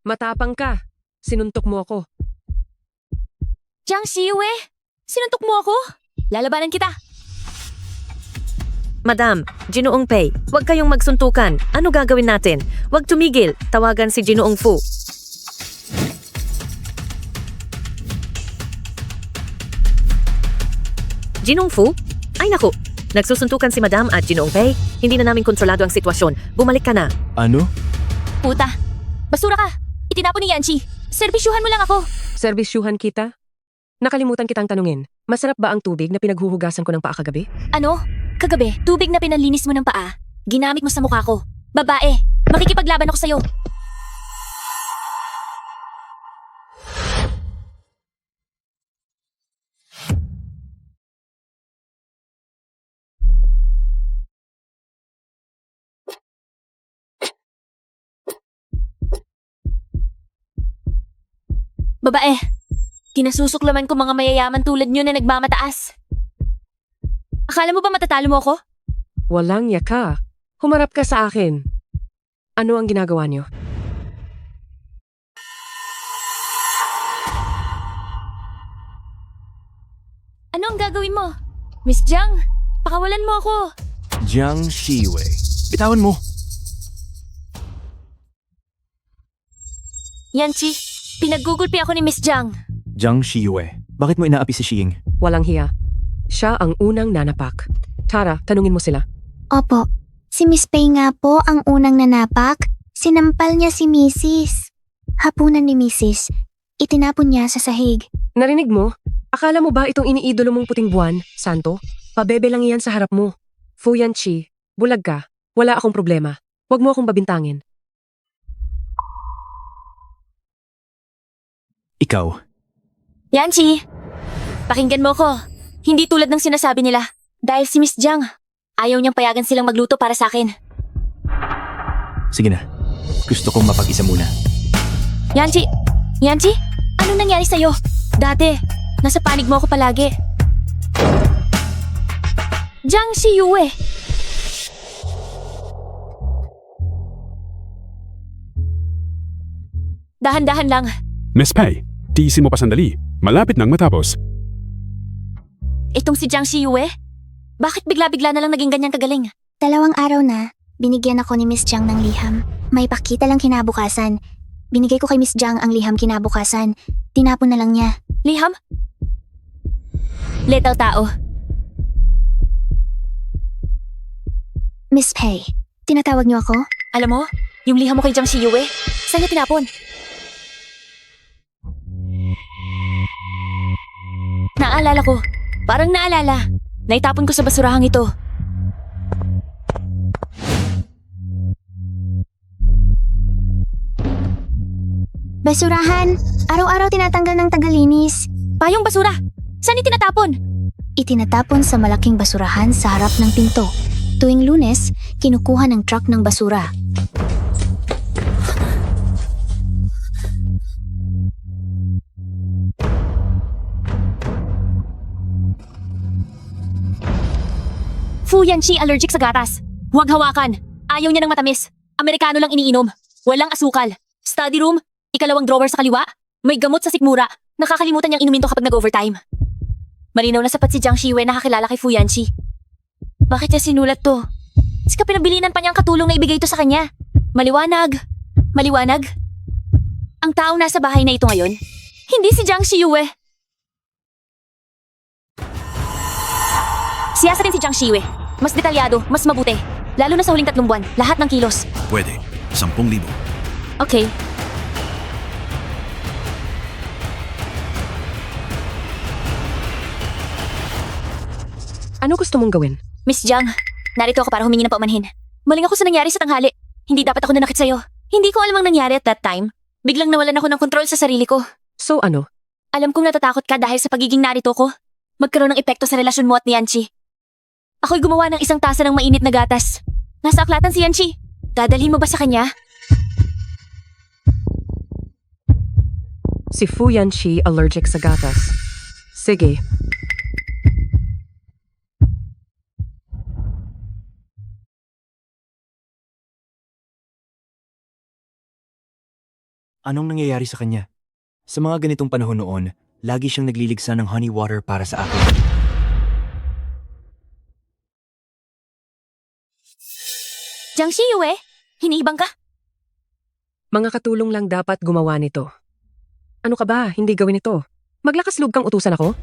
Matapang ka. Sinuntok mo ako. Jiang Shiyue, sinuntok mo ako? Lalabanan kita. Madam, Ginoong Pei, huwag kayong magsuntukan. Ano gagawin natin? Huwag tumigil. Tawagan si Ginoong Fu. Ginoong Fu? Ay naku, nagsusuntukan si Madam at Ginoong Pei. Hindi na namin kontrolado ang sitwasyon. Bumalik ka na. Ano? Puta, basura ka. Itinapon ni Yanqi. Serbisyuhan mo lang ako. Serbisyuhan kita? Nakalimutan kitang tanungin. Masarap ba ang tubig na pinaghuhugasan ko ng paa kagabi? Ano? Kagabi, tubig na pinanlinis mo ng paa, ginamit mo sa mukha ko. Babae, makikipaglaban ako sa'yo. Babae, kinasusuklaman ko mga mayayaman tulad nyo na nagmamataas. Akala mo ba matatalo mo ako? Walang yaka. Humarap ka sa akin. Ano ang ginagawa niyo? Ano ang gagawin mo? Miss Jiang, pakawalan mo ako. Jiang Shiyue. Bitawan mo. Yanqi, pinaggugulpi ako ni Miss Jiang. Jiang Shiyue. Bakit mo inaapi si Xiying? Walang hiya. Siya ang unang nanapak. Tara, tanungin mo sila. Opo, si Miss Pei nga po ang unang nanapak. Sinampal niya si Mrs. Hapunan ni Mrs. Itinapon niya sa sahig. Narinig mo? Akala mo ba itong iniidolo mong puting buwan, Santo? Pabebe lang iyan sa harap mo. Fu Yanqi, bulag ka. Wala akong problema. Huwag mo akong babintangin. Ikaw. Yanqi, pakinggan mo ko. Hindi tulad ng sinasabi nila. Dahil si Miss Jiang, ayaw niyang payagan silang magluto para sa akin. Sige na. Gusto kong mapag-isa muna. Yanqi, anong nangyari sa'yo? Dati, nasa panig mo ako palagi. Jiang Shiyue. Dahan-dahan lang. Miss Pei, tiisin mo pa sandali. Malapit nang matapos. Itong si Jiang Shiyue? Bakit bigla-bigla na lang naging ganyan kagaling? 2 araw na, binigyan ako ni Miss Jiang ng liham. May pakita lang kinabukasan. Binigay ko kay Miss Jiang ang liham kinabukasan. Tinapon na lang niya. Liham? Letaw tao. Miss Pei, tinatawag niyo ako? Alam mo, yung liham mo kay Jiang Shiyue, saan niya tinapon? Naalala ko. Parang naalala. Naitapon ko sa basurahang ito. Basurahan! Araw-araw tinatanggal ng tagalinis. Payong basura! Saan itinatapon? Itinatapon sa malaking basurahan sa harap ng pinto. Tuwing Lunes, kinukuha ng truck ng basura. Fu Yanqi allergic sa gatas. Huwag hawakan. Ayaw niya ng matamis. Amerikano lang iniinom. Walang asukal. Study room, ikalawang drawer sa kaliwa. May gamot sa sikmura. Nakakalimutan niyang inumin to kapag nag-overtime. Malinaw na sapat si Jiang Shiwei nakakilala kay Fu Yanqi. Bakit niya sinulat to? Sika pinabilinan pa niyang katulong na ibigay to sa kanya. Maliwanag. Maliwanag. Ang taong nasa bahay na ito ngayon, hindi si Jiang Shiwei. Siyasatin si Jiang Shiwei. Mas detalyado, mas mabuti. Lalo na sa huling 3 buwan, lahat ng kilos. Pwede. 10,000. Okay. Ano gusto mong gawin? Miss Jiang, narito ako para humingi ng paumanhin. Maling ako sa nangyari sa tanghali. Hindi dapat ako nanakit sa'yo. Hindi ko alam ang nangyari at that time. Biglang nawalan ako ng kontrol sa sarili ko. So ano? Alam kong natatakot ka dahil sa pagiging narito ko. Magkaroon ng epekto sa relasyon mo at ni Yanqi. Ako'y gumawa ng isang tasa ng mainit na gatas. Nasa aklatan si Yanqi. Dadalhin mo ba sa kanya? Si Fu Yanqi allergic sa gatas. Sige. Anong nangyayari sa kanya? Sa mga ganitong panahon noon, lagi siyang nagliligsa ng honey water para sa akin. Jiang Shiwei, hinihibang ka? Mga katulong lang dapat gumawa nito. Ano ka ba? Hindi gawin ito. Maglakas loob kang utusan ako?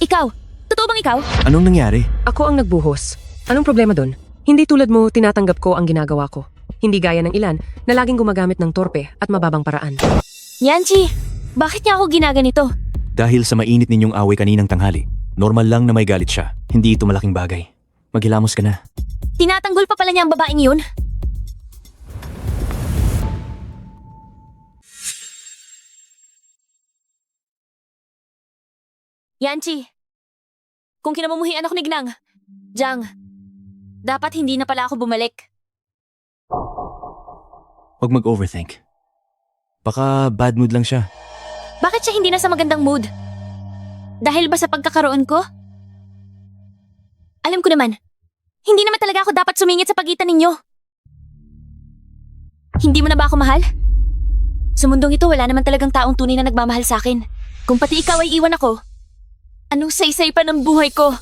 Ikaw, totoo bang ikaw? Anong nangyari? Ako ang nagbuhos. Anong problema dun? Hindi tulad mo, tinatanggap ko ang ginagawa ko. Hindi gaya ng ilan na laging gumagamit ng torpe at mababang paraan. Yanqi, bakit niya ako ginaganito? Dahil sa mainit ninyong away kaninang tanghali, normal lang na may galit siya. Hindi ito malaking bagay. Maghilamos ka na. Tinatanggol pa pala niya ang babaeng yun? Yanqi, kung kinamumuhian ako ni Gnang, Jiang, dapat hindi na pala ako bumalik. Huwag mag-overthink. Baka bad mood lang siya. Bakit siya hindi nasa magandang mood? Dahil ba sa pagkakaroon ko? Alam ko naman, hindi naman talaga ako dapat sumingit sa pagitan ninyo. Hindi mo na ba ako mahal? Sa mundong ito, wala naman talagang taong tunay na nagmamahal sa akin. Kung pati ikaw ay iwan ako, anong saysay pa ng buhay ko?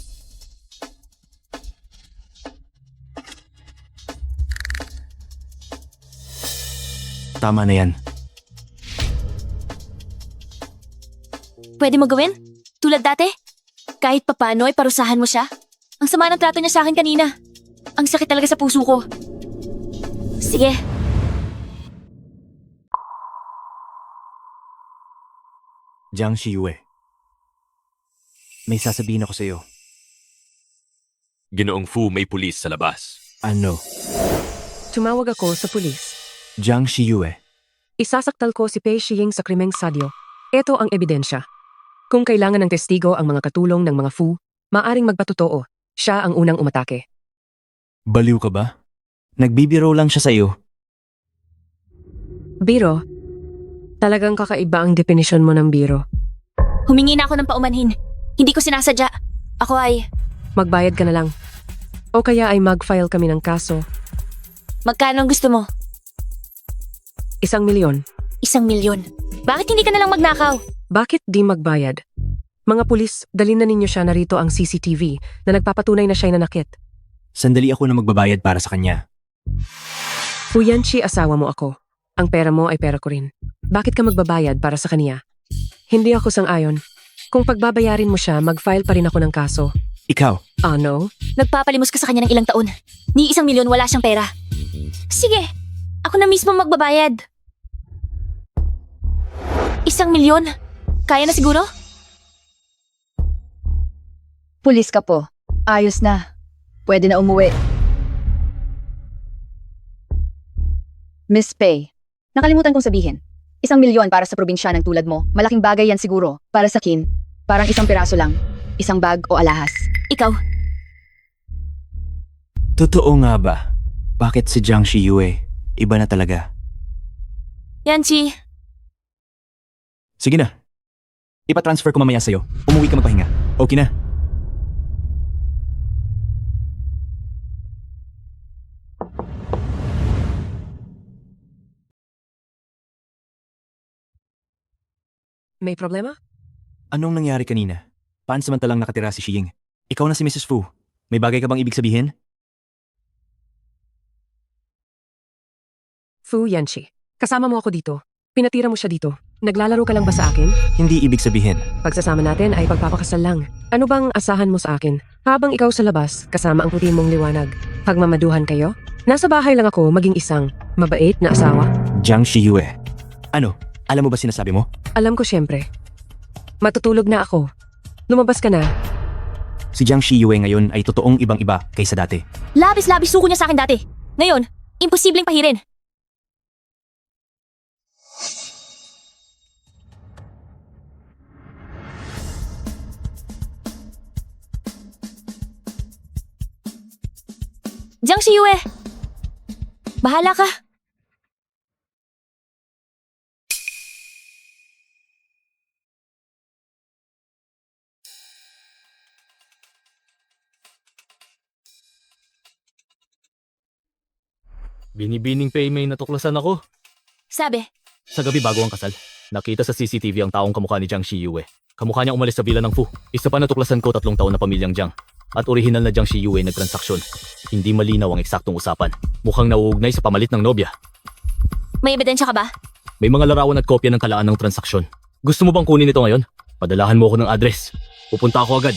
Tama na yan. Pwede mo gawin? Tulad dati? Kahit papano ay parusahan mo siya? Ang sama ng trato niya sa akin kanina. Ang sakit talaga sa puso ko. Sige. Jiang Shiwei. May sasabihin ako sa iyo. Ginoong Fu, may pulis sa labas. Ano? Tumawag ako sa pulis. Jiang Shiwei. Isasaktal ko si Pei Xiying sa krimeng sadyo. Ito ang ebidensya. Kung kailangan ng testigo ang mga katulong ng mga Fu, maaring magpatotoo. Siya ang unang umatake. Baliw ka ba? Nagbibiro lang siya sa iyo. Biro? Talagang kakaiba ang definisyon mo ng biro. Humingi na ako ng paumanhin. Hindi ko sinasadya. Ako ay... Magbayad ka na lang. O kaya ay mag-file kami ng kaso. Magkano ang gusto mo? 1,000,000. 1,000,000. Bakit hindi ka nalang magnakaw? Bakit di magbayad? Mga pulis, dalhin na ninyo siya narito ang CCTV na nagpapatunay na siya'y nanakit. Sandali ako na magbabayad para sa kanya. Fu Yanqi, asawa mo ako. Ang pera mo ay pera ko rin. Bakit ka magbabayad para sa kanya? Hindi ako sang-ayon. Kung pagbabayarin mo siya, mag-file pa rin ako ng kaso. Ikaw? Ano? Nagpapalimos ka sa kanya ng ilang taon. Ni 1,000,000 wala siyang pera. Sige, ako na mismo magbabayad. 1,000,000? Kaya na siguro? Pulis ka po. Ayos na. Pwede na umuwi. Miss Pei, nakalimutan kong sabihin. 1,000,000 para sa probinsya ng tulad mo. Malaking bagay yan siguro. Para sa kin, parang isang piraso lang. Isang bag o alahas. Ikaw. Totoo nga ba? Bakit si Jiang Shiyue? Iba na talaga. Yanchi, Sige na. Ipa-transfer ko mamaya sa'yo. Umuwi ka magpahinga. Okay na. May problema? Anong nangyari kanina? Pansamantalang nakatira si Xiying. Ikaw na si Mrs. Fu. May bagay ka bang ibig sabihin? Fu Yanchi. Kasama mo ako dito. Pinatira mo siya dito. Naglalaro ka lang ba sa akin? Hindi ibig sabihin. Pagsasama natin ay pagpapakasal lang. Ano bang asahan mo sa akin? Habang ikaw sa labas, kasama ang puti mong liwanag. Pagmamaduhan kayo? Nasa bahay lang ako maging isang mabait na asawa? Jiang Shiyue. Ano? Alam mo ba sinasabi mo? Alam ko syempre. Matutulog na ako. Lumabas ka na. Si Jiang Shiyue ngayon ay totoong ibang-iba kaysa dati. labis-labis suko niya sa akin dati. Ngayon, imposibleng pahirin. Jiang Shiyue! Bahala ka. Binibining Pei, may natuklasan ako. Sabi, Sa gabi bago ang kasal, nakita sa CCTV ang taong kamukha ni Jiang Shiyue. Kamukha niya umalis sa villa ng Fu. Isa pa natuklasan ko 3 taon na pamilyang Jiang. At orihinal na Jiang Shiyue nagtransaksyon. Hindi malinaw ang eksaktong usapan. Mukhang nauugnay sa pamalit ng nobya. may ebidensya ka ba? May mga larawan at kopya ng kalaan ng transaksyon. Gusto mo bang kunin ito ngayon? Padalahan mo ako ng address. Pupunta ako agad.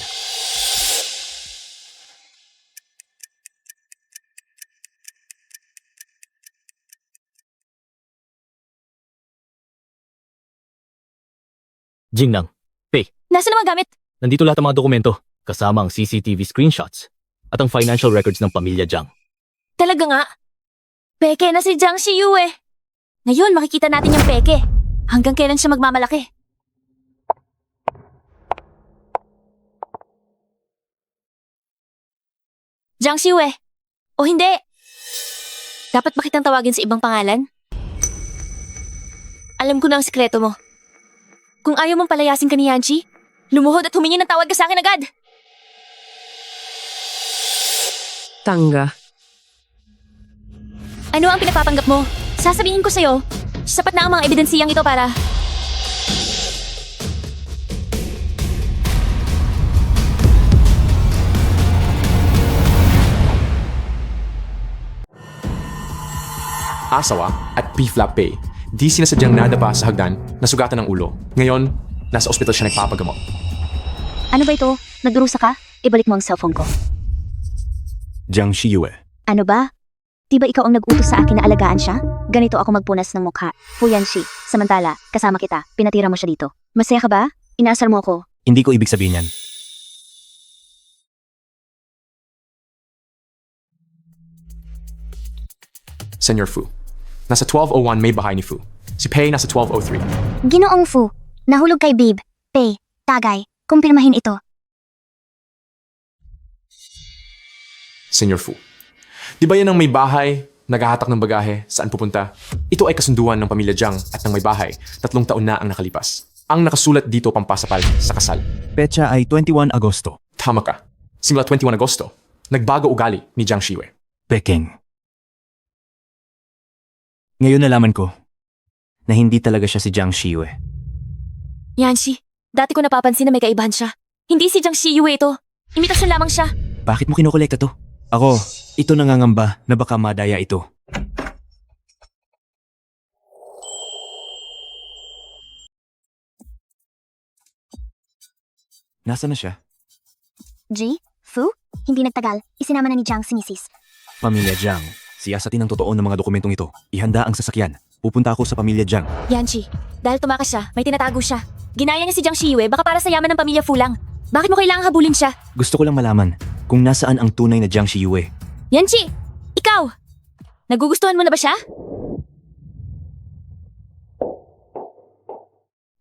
Jingnang, Pei, Nasaan ang mga gamit? nandito lahat ang mga dokumento, kasama ang CCTV screenshots at ang financial records ng pamilya Jiang. Talaga nga. Peke na si Jiang Shiyue. Ngayon, makikita natin yung peke. Hanggang kailan siya magmamalaki. Jiang Shiyue. O hindi. Dapat ba kitang tawagin sa ibang pangalan? Alam ko na ang sikreto mo. Kung ayaw mong palayasin ka ni Yanchi, lumuhod at humingi ng tawad ka sa akin agad. Tangga. Ano ang pinapapanggap mo? Sasabihin ko sa'yo, sapat na ang mga ebidensiyang ito para... Asawa at P-Flap Pay. Di sinasadyang nadapa sa hagdan, nasugatan ng ulo. Ngayon, nasa ospital siya nagpapagamot. Ano ba ito? Nagdurusa ka? Ibalik mo ang cellphone ko. Jiang Shiyue. Ano ba? Di ba ikaw ang nag-utos sa akin na alagaan siya? Ganito ako magpunas ng mukha. Fu Yanchi. Samantala, kasama kita. Pinatira mo siya dito. Masaya ka ba? Inaasar mo ako. Hindi ko ibig sabihin yan. Senyor Fu. Nasa 1201 may bahay ni Fu. Si Pei nasa 1203. Ginoong Fu. Nahulog kay Babe. Pei. Tagay. Kumpirmahin ito. Senyor Fu. Di ba yan ang may bahay, naghahatak ng bagahe, saan pupunta? Ito ay kasunduan ng pamilya Jiang at ng may bahay. 3 taon na ang nakalipas. Ang nakasulat dito pampasapal sa kasal. Petsa ay 21 Agosto. Tama ka. Simula 21 Agosto, nagbago ugali ni Jiang Shiyue. Peking. Ngayon nalaman ko na hindi talaga siya si Jiang Shiyue. Yanchi, dati ko napapansin na may kaibahan siya. Hindi si Jiang Shiyue ito. Imitasyon lamang siya. Bakit mo kinukolekta to? Ako, ito nangangamba na baka madaya ito. Nasaan na siya? G? Fu? Hindi nagtagal. Isinama na ni Jiang si Mrs. Pamilya Jiang. Siyasatin ang totoo ng mga dokumentong ito. Ihanda ang sasakyan. Pupunta ako sa pamilya Jiang. Yanchi, dahil tumakas siya, may tinatago siya. Ginaya niya si Jiang Shiyue baka para sa yaman ng pamilya Fu lang. Bakit mo kailangang habulin siya? Gusto ko lang malaman kung nasaan ang tunay na Jiang Shiyue. Yanchi, ikaw! Nagugustuhan mo na ba siya?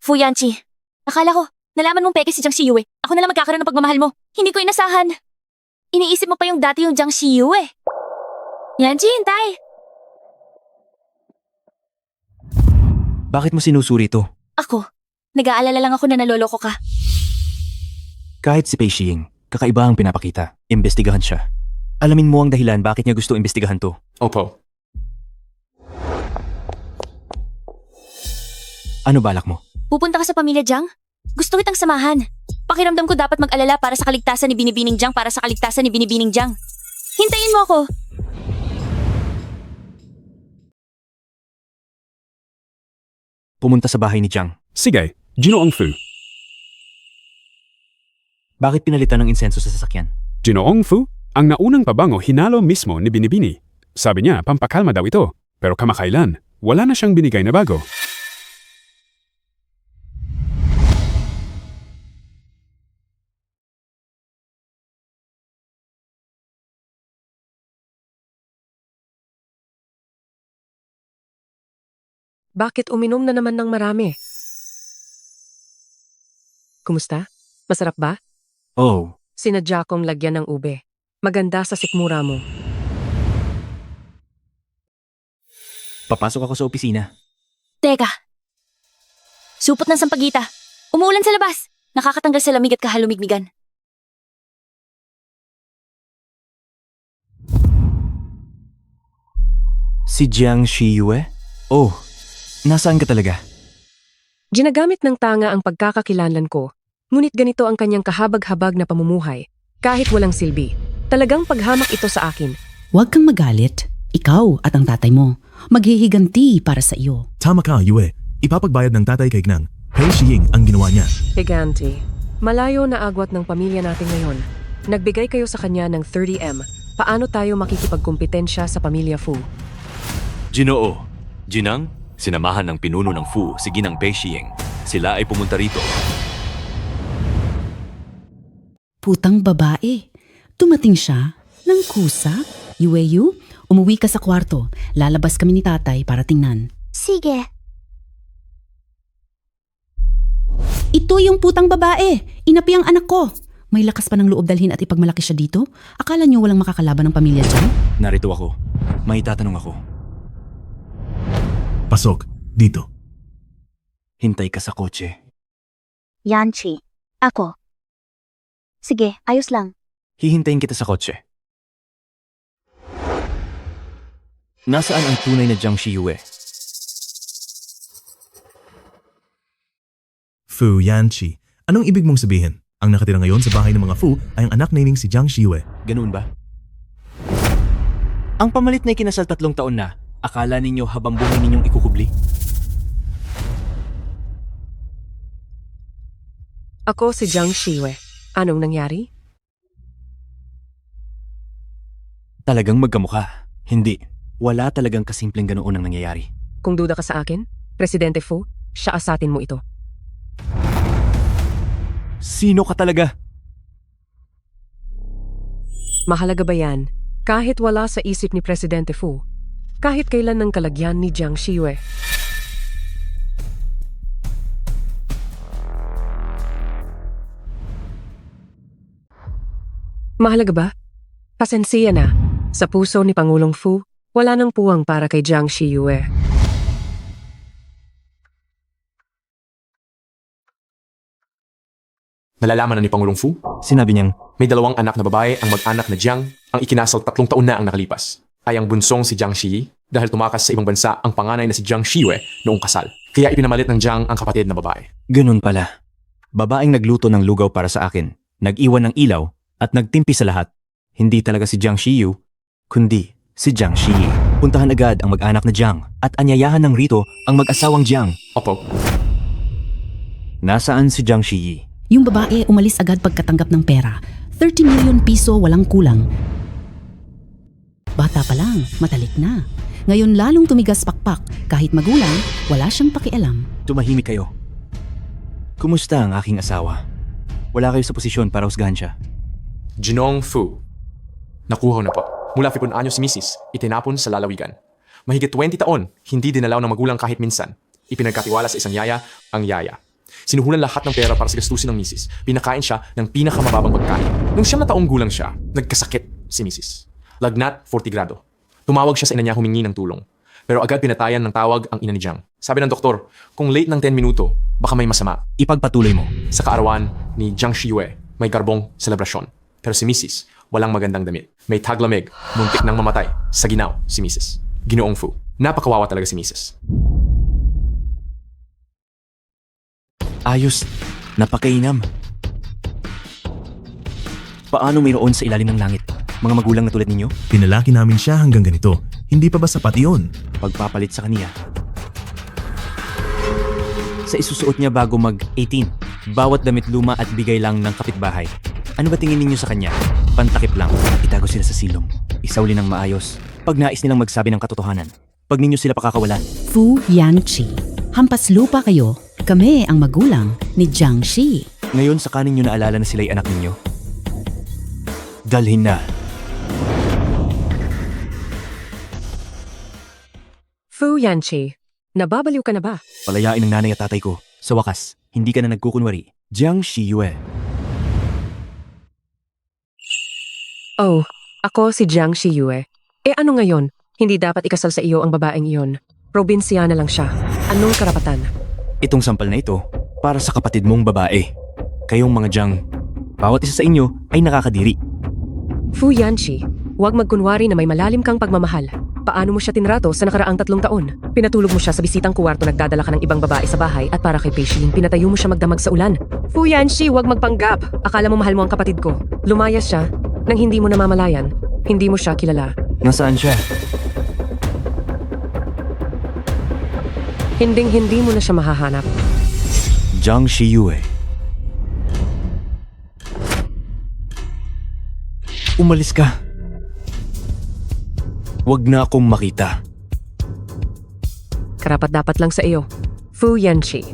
Fu Yanchi, akala ko, nalaman mong peke si Jiang Shiyue. Ako na lang magkakaroon ng pagmamahal mo. Hindi ko inasahan. Iniisip mo pa yung dati yung Jiang Shiyu eh. Yanji, hintay! Bakit mo sinusuri ito? Ako, nag-aalala lang ako na naloloko ka. Kahit si Pei Xiying, kakaiba ang pinapakita. Imbestigahan siya. Alamin mo ang dahilan bakit niya gusto imbestigahan to. Opo. Ano balak mo? Pupunta ka sa pamilya Jiang? Gusto kitang samahan. Pakiramdam ko dapat mag-alala para sa kaligtasan ni Binibining Jiang para sa kaligtasan ni Binibining Jiang. Hintayin mo ako. Pumunta sa bahay ni Jiang. Sige, Ginoong Fu. Bakit pinalitan ng insenso sa sasakyan? Ginoong Fu, ang naunang pabango hinalo mismo ni Binibini. Sabi niya, pampakalma daw ito. Pero kamakailan, wala na siyang binigay na bago. Bakit uminom na naman ng marami? Kumusta? Masarap ba? Oh, Sinadya kong lagyan ng ube. Maganda sa sikmura mo. papasok ako sa opisina. Teka. Supot ng sampagita. Umuulan sa labas. Nakakatanggal sa lamig at kahalumigmigan. Si Jiang Shiyue? Oh, nasaan ka talaga? Ginagamit ng tanga ang pagkakakilanlan ko, ngunit ganito ang kanyang kahabag-habag na pamumuhay, kahit walang silbi. Talagang paghamak ito sa akin. Huwag kang magalit. Ikaw at ang tatay mo. Maghihiganti para sa iyo. Tama ka, Yue. Ipapagbayad ng tatay kay Gnang. Pei Xiying ang ginawa niya. Higanti, malayo na agwat ng pamilya natin ngayon. Nagbigay kayo sa kanya ng 30M. Paano tayo makikipagkumpetensya sa pamilya Fu? Ginoo, Ginang, sinamahan ng pinuno ng Fu si Ginang Pei Xiying. Sila ay pumunta rito. Putang babae. Dumating siya ng kusa. Yueyu, umuwi ka sa kwarto. Lalabas kami ni tatay para tingnan. Sige. Ito yung putang babae. Inapi ang anak ko. May lakas pa ng loob dalhin at ipagmalaki siya dito? Akala niyo walang makakalaban ng pamilya dyan? Narito ako. May tatanong ako. Pasok, dito. Hintay ka sa kotse. Yanchi. Ako. Sige, ayos lang. Hihintayin kita sa kotse. Nasaan ang tunay na Jiang Shiyue? Fu Yanchi. Anong ibig mong sabihin? Ang nakatira ngayon sa bahay ng mga Fu ay ang anak naming si Jiang Shiyue. Ganoon ba? Ang pamalit na ikinasal 3 taon na, akala ninyo habang buhay ninyong ikukubli? Ako si Jiang Shiyue. Anong nangyari? Talagang magkamukha. Hindi. Wala talagang kasimpleng ganoon ang nangyayari. Kung duda ka sa akin, Presidente Fu, siya asatin mo ito. Sino ka talaga? Mahalaga ba yan? Kahit wala sa isip ni Presidente Fu, kahit kailan ng kalagyan ni Jiang Shiyue. Mahalaga ba? Pasensiya na. Sa puso ni Pangulong Fu, wala nang puwang para kay Jiang Shiyue. Nalalaman na ni Pangulong Fu? Sinabi niyang, may 2 anak na babae ang mag-anak na Jiang ang ikinasal 3 taon na ang nakalipas. Ay ang bunsong si Jiang Shi dahil tumakas sa ibang bansa ang panganay na si Jiang Shiyue noong kasal. Kaya ipinamalit ng Jiang ang kapatid na babae. ganun pala. Babaeng nagluto ng lugaw para sa akin, nag-iwan ng ilaw, at nagtimpi sa lahat. Hindi talaga si Jiang Shiyu, kundi si Jiang Shi. Puntahan agad ang mag-anak na Jiang at anyayahan ng rito ang mag-asawang Jiang. Opo. Nasaan si Jiang Shi? Yung babae umalis agad pagkatanggap ng pera. 30 million piso walang kulang. Bata pa lang, matalik na. Ngayon lalong tumigas pakpak. Kahit magulang, wala siyang pakialam. Tumahimik kayo. Kumusta ang aking asawa? Wala kayo sa posisyon para husgahan siya. Ginong Fu. Nakuha na po. Mula 7 anyo si Mrs. Itinapon sa lalawigan. Mahigit 20 taon, hindi dinalaw ng magulang kahit minsan. Ipinagkatiwala sa isang yaya, ang yaya. Sinuhulan lahat ng pera para sa gastusin ng misis. Pinakain siya ng pinakamababang pagkain. Nung 9 na taong gulang siya, nagkasakit si misis. Lagnat, 40 grado. Tumawag siya sa ina niya humingi ng tulong. Pero agad pinatayan ng tawag ang ina ni Jiang. Sabi ng doktor, kung late ng 10 minuto, baka may masama. Ipagpatuloy mo. Sa kaarawan ni Jiang Shiyue, may garbong selebrasyon. Pero si misis, walang magandang damit. May taglamig, muntik nang mamatay. Sa ginaw, si misis. Ginoong Fu. Napakawawa talaga si misis. Ayos. Napakainam. Paano mayroon sa ilalim ng langit? Mga magulang na tulad ninyo? Pinalaki namin siya hanggang ganito. Hindi pa ba sapat iyon? Pagpapalit sa kaniya. Sa isusuot niya bago mag-18, bawat damit luma at bigay lang ng kapitbahay. Ano ba tingin ninyo sa kanya? Pantakip lang. Itago sila sa silong. Isauli ng maayos. Pag nais nilang magsabi ng katotohanan. Pag ninyo sila pakakawalan. Fu Yanqi. Hampas lupa kayo. Kami ang magulang ni Jiang Shi. Ngayon saka ninyo naalala na sila'y anak ninyo? Dalhin na. Fu Yanqi, nababaliw ka na ba? Palayain ng nanay at tatay ko. Sa wakas, hindi ka na nagkukunwari. Jiang Shiyue. Oh, ako si Jiang Shiyue. Ano ngayon? Hindi dapat ikasal sa iyo ang babaeng iyon. Probinsyana lang siya. Anong karapatan? Itong sampal na ito, para sa kapatid mong babae. Kayong mga Jiang, bawat isa sa inyo ay nakakadiri. Fu Yanqi, huwag magkunwari na may malalim kang pagmamahal. Paano mo siya tinrato sa nakaraang 3 taon? Pinatulog mo siya sa bisitang kuwarto, nagdadala ka ng ibang babae sa bahay, at para kay Pei Xing, pinatayo mo siya magdamag sa ulan. Fu Yanqi, huwag magpanggap. Akala mo mahal mo ang kapatid ko. Lumayas siya nang hindi mo namamalayan. Hindi mo siya kilala. Nasaan siya? Hinding-hindi mo na siya mahahanap. Jiang Shiyue. Umalis ka. Huwag na akong makita. Karapat-dapat lang sa iyo. Fu Yanqi.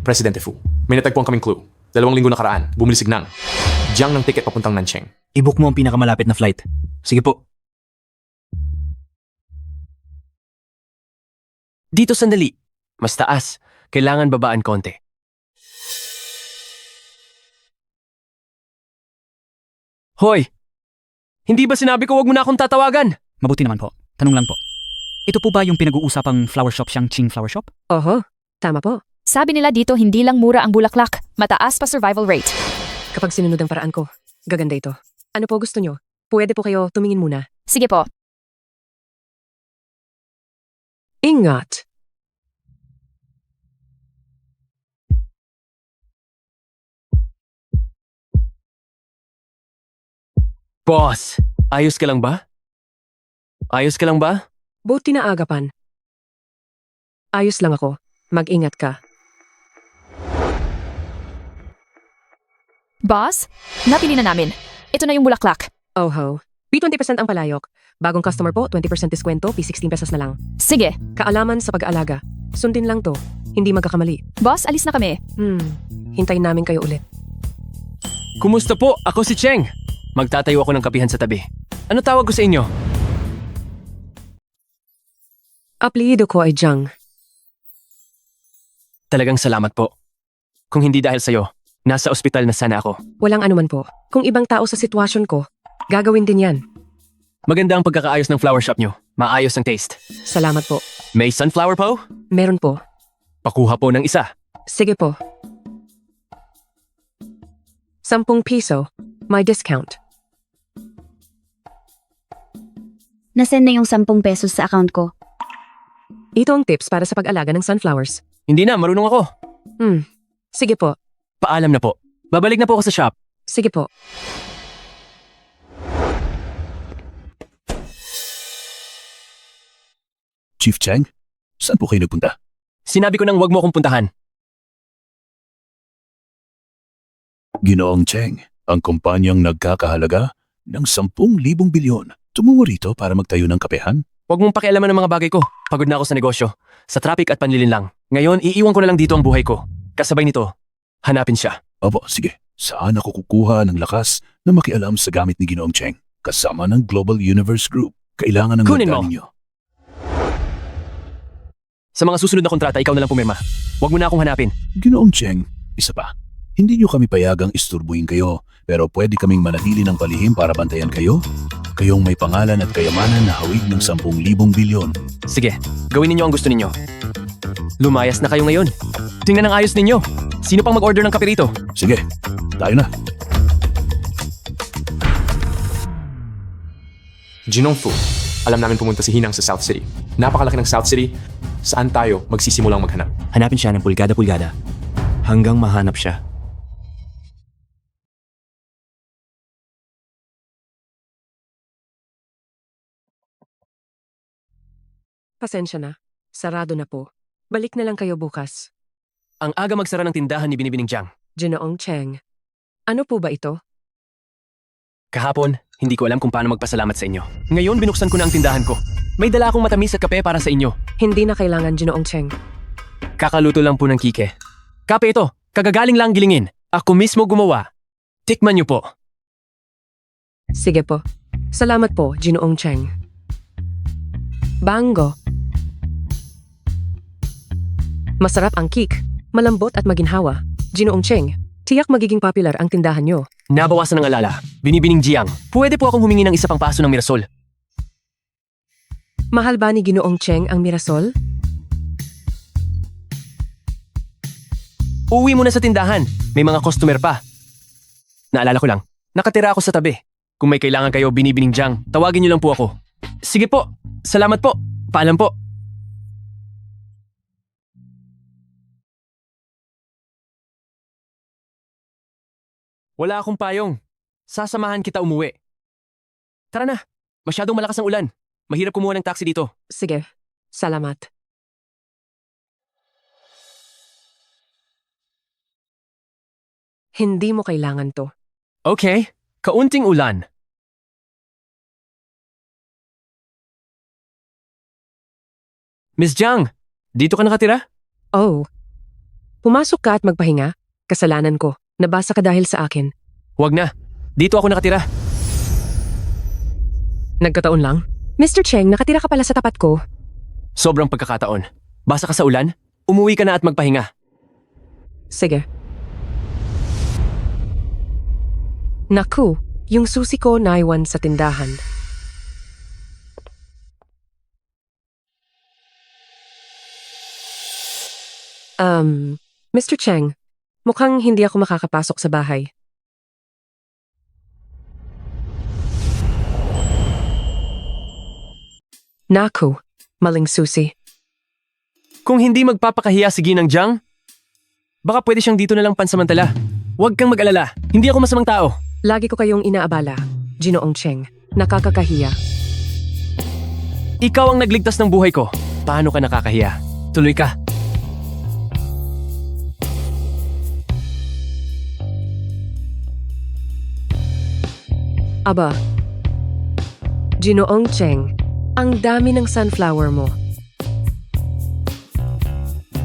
Presidente Fu, may natagpuan kaming clue. 2 linggo nakaraan, bumilisig nang. Jiang ng ticket papuntang Nancheng. I-book mo ang pinakamalapit na flight. Sige po. Dito sandali. Mas taas. Kailangan babaan konti. Hoy! Hindi ba sinabi ko wag mo na akong tatawagan? Mabuti naman po. Tanong lang po. Ito po ba yung pinag-uusapang flower shop siyang Ching Flower Shop? Oho, tama po. Sabi nila dito hindi lang mura ang bulaklak, mataas pa survival rate. Kapag sinunod ang paraan ko, gaganda ito. Ano po gusto nyo? Pwede po kayo tumingin muna. Sige po. Ingat! Boss, ayos ka lang ba? Ayos ka lang ba? Buti na agapan. Ayos lang ako. Mag-ingat ka. Boss, napili na namin. Ito na yung bulaklak. Oh ho. P20% ang palayok. Bagong customer po, 20% diskwento, P16 pesos na lang. Sige. Kaalaman sa pag-aalaga. Sundin lang to. Hindi magkakamali. Boss, alis na kami. Hintayin namin kayo ulit. Kumusta po? Ako si Cheng. Magtatayo ako ng kapihan sa tabi. Ano tawag ko sa inyo? Apelyido ko ay Jiang. Talagang salamat po. Kung hindi dahil sa'yo, nasa ospital na sana ako. Walang anuman po. Kung ibang tao sa sitwasyon ko, gagawin din yan. Maganda ang pagkakaayos ng flower shop nyo. Maayos ang taste. Salamat po. May sunflower po? Meron po. Pakuha po ng isa. Sige po. 10 piso. May discount. Nasend na yung 10 pesos sa account ko. Ito ang tips para sa pag-alaga ng sunflowers. Hindi na, marunong ako. Sige po. Paalam na po. Babalik na po ako sa shop. Sige po. Chief Cheng, saan po kayo nagpunta? Sinabi ko nang wag mo akong puntahan. Ginoong Cheng, ang kumpanyang nagkakahalaga ng 10,000 bilyon. Tumungo rito para magtayo ng kapehan? Huwag mong pakialaman ng mga bagay ko. Pagod na ako sa negosyo. Sa traffic at panlilin lang. Ngayon, iiwan ko na lang dito ang buhay ko. Kasabay nito, hanapin siya. Opo, sige. Saan ako kukuha ng lakas na makialam sa gamit ni Ginoong Cheng? Kasama ng Global Universe Group. Kailangan ng Kunin mo. ninyo. Sa mga susunod na kontrata, ikaw na lang pumirma. Huwag mo na akong hanapin. Ginoong Cheng, isa pa. Hindi niyo kami payagang isturbuhin kayo, pero pwede kaming manatili ng palihim para bantayan kayo? Kayong may pangalan at kayamanan na hawig ng 10,000 bilyon. Sige, gawin ninyo ang gusto ninyo. Lumayas na kayo ngayon. Tingnan ang ayos ninyo. Sino pang mag-order ng kape rito? Sige, tayo na. Jinong Fu, alam namin pumunta si Hinang sa South City. Napakalaki ng South City. Saan tayo magsisimulang maghanap? Hanapin siya ng pulgada-pulgada hanggang mahanap siya. Pasensya na. Sarado na po. Balik na lang kayo bukas. Ang aga magsara ng tindahan ni Binibining Jiang. Ginoong Cheng. Ano po ba ito? Kahapon, hindi ko alam kung paano magpasalamat sa inyo. Ngayon, binuksan ko na ang tindahan ko. May dala akong matamis at kape para sa inyo. Hindi na kailangan, Ginoong Cheng. Kakaluto lang po ng kike. Kape ito, kagagaling lang gilingin. Ako mismo gumawa. Tikman niyo po. Sige po. Salamat po, Ginoong Cheng. Bango. Masarap ang cake. Malambot at maginhawa. Ginoong Cheng, tiyak magiging popular ang tindahan nyo. Nabawasan ng alala. Binibining Jiang, pwede po akong humingi ng isa pang paso ng Mirasol. Mahal ba ni Ginoong Cheng ang Mirasol? Uwi muna sa tindahan. May mga customer pa. Naalala ko lang, nakatira ako sa tabi. Kung may kailangan kayo, Binibining Jiang, tawagin niyo lang po ako. Sige po. Salamat po. Paalam po. Wala akong payong. Sasamahan kita umuwi. Tara na. Masyadong malakas ang ulan. Mahirap kumuha ng taxi dito. Sige. Salamat. Hindi mo kailangan to. Okay. Kaunting ulan. Miss Jiang, dito ka nakatira? Oh. Pumasok ka at magpahinga. Kasalanan ko. Nabasa ka dahil sa akin. Huwag na. Dito ako nakatira. Nagkataon lang. Mr. Cheng, nakatira ka pala sa tapat ko. Sobrang pagkakataon. Basa ka sa ulan? Umuwi ka na at magpahinga. Sige. Naku, yung susi ko naiwan sa tindahan. Mr. Cheng, mukhang hindi ako makakapasok sa bahay. Naku, maling susi. Kung hindi magpapakahiya si Ginang Jiang, baka pwede siyang dito na lang pansamantala. Huwag kang mag-alala. Hindi ako masamang tao. Lagi ko kayong inaabala, Ginoong Cheng. Nakakakahiya. Ikaw ang nagligtas ng buhay ko. Paano ka nakakahiya? Tuloy ka. Aba, Ginoong Cheng, ang dami ng sunflower mo.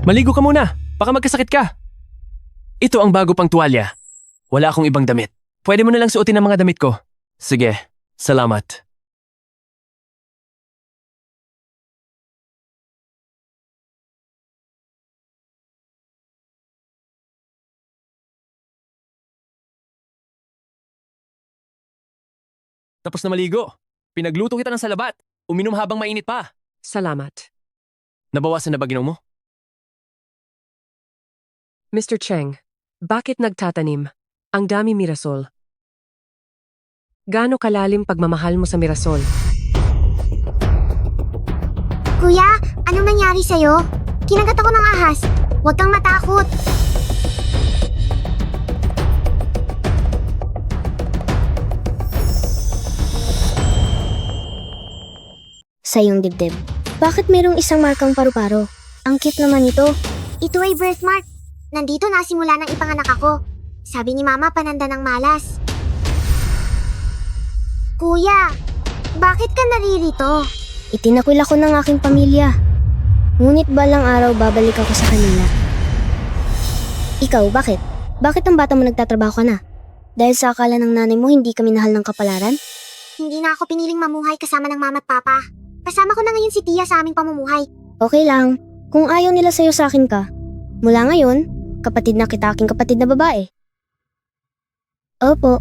Maligo ka muna. Baka magkasakit ka. Ito ang bago pang tuwalya. Wala akong ibang damit. Pwede mo na lang suotin ang mga damit ko. Sige, salamat. Tapos na maligo. Pinagluto kita ng salabat. Uminom habang mainit pa. Salamat. Nabawasan na ba ginaw mo? Mr. Cheng, bakit nagtatanim? Ang dami Mirasol. Gaano kalalim pagmamahal mo sa Mirasol? Kuya, anong nangyari sa'yo? Kinagat ako ng ahas. Huwag kang matakot. Sa iyong dibdib, bakit mayroong isang markang paru-paro? Ang cute naman ito. Ito ay birthmark. Nandito na simula ng ipanganak ako. Sabi ni Mama pananda ng malas. Kuya, bakit ka naririto? Itinakwil ako ng aking pamilya. Ngunit balang araw babalik ako sa kanila. Ikaw, bakit? Bakit ang bata mo nagtatrabaho ka na? Dahil sa akala ng nanay mo hindi kami nahal ng kapalaran? Hindi na ako piniling mamuhay kasama ng mama at papa. Kasama ko na ngayon si Tia sa aming pamumuhay. Okay lang. Kung ayaw nila sa'yo sa akin ka, mula ngayon, kapatid na kita aking kapatid na babae. Opo.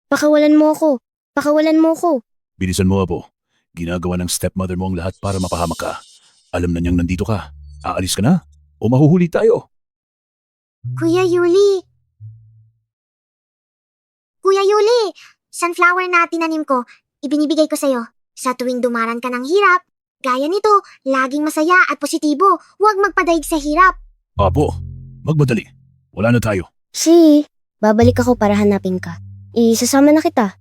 Pakawalan mo ako. Pakawalan mo ako. Bilisan mo, Apo. Ginagawa ng stepmother mo ang lahat para mapahamak ka. Alam na niyang nandito ka. Aalis ka na? O mahuhuli tayo? Kuya Yuli! Kuya Yuli! Sunflower na tinanim ko, ibinibigay ko sa'yo. Sa tuwing dumaran ka ng hirap, gaya nito, laging masaya at positibo. Huwag magpadaig sa hirap. Apo, magmadali. Wala na tayo. Si, babalik ako para hanapin ka. Isasama na kita.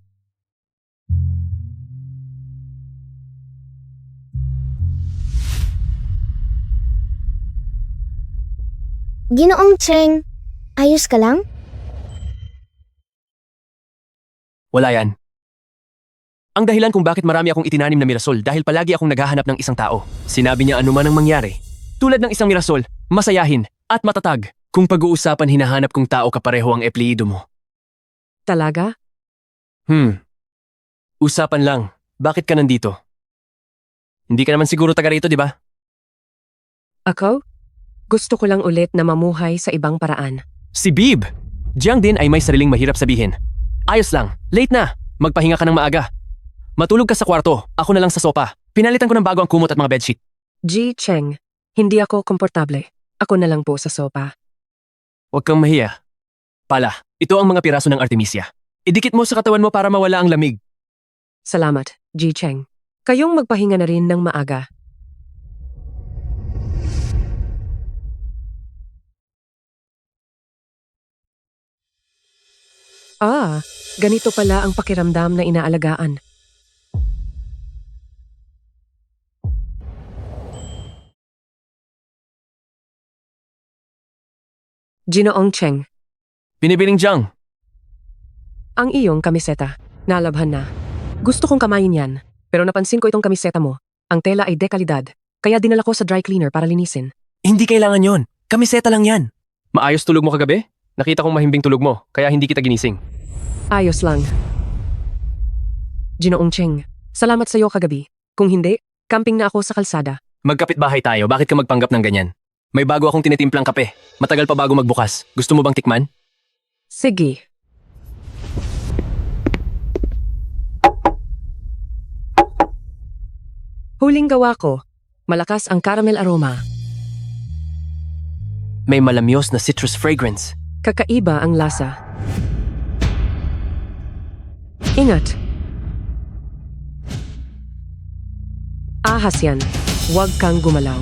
Ginoong Cheng, ayos ka lang? Wala yan. Ang dahilan kung bakit marami akong itinanim na mirasol dahil palagi akong naghahanap ng isang tao. Sinabi niya anuman ang mangyari. Tulad ng isang mirasol, masayahin at matatag. Kung pag-uusapan hinahanap kong tao kapareho ang eplido mo. Talaga? Usapan lang. Bakit ka nandito? Hindi ka naman siguro taga rito, di ba? Ako? Gusto ko lang ulit na mamuhay sa ibang paraan. Si Bib! Jiang din ay may sariling mahirap sabihin. Ayos lang. Late na. Magpahinga ka ng maaga. Matulog ka sa kwarto. Ako na lang sa sopa. Pinalitan ko ng bago ang kumot at mga bedsheet. Ji Cheng, hindi ako komportable. Ako na lang po sa sopa. Huwag kang mahiya. Pala, ito ang mga piraso ng Artemisia. Idikit mo sa katawan mo para mawala ang lamig. Salamat, Ji Cheng. Kayong magpahinga na rin ng maaga. Ganito pala ang pakiramdam na inaalagaan. Ginoong Cheng, Binibining Jiang. ang iyong kamiseta. Nalabhan na. Gusto kong kamayin yan, pero napansin ko itong kamiseta mo. Ang tela ay dekalidad, kaya dinala ko sa dry cleaner para linisin. Hindi kailangan yon. Kamiseta lang yan. Maayos tulog mo kagabi? Nakita kong mahimbing tulog mo, kaya hindi kita ginising. Ayos lang. Ginoong Cheng, salamat sa iyo kagabi. Kung hindi, camping na ako sa kalsada. Magkapit bahay tayo, bakit ka magpanggap ng ganyan? May bago akong tinitimplang kape. Matagal pa bago magbukas. Gusto mo bang tikman? Sige. Huling gawa ko. Malakas ang caramel aroma. May malamyos na citrus fragrance. Kakaiba ang lasa. Ingat. Ahas yan. Huwag kang gumalaw.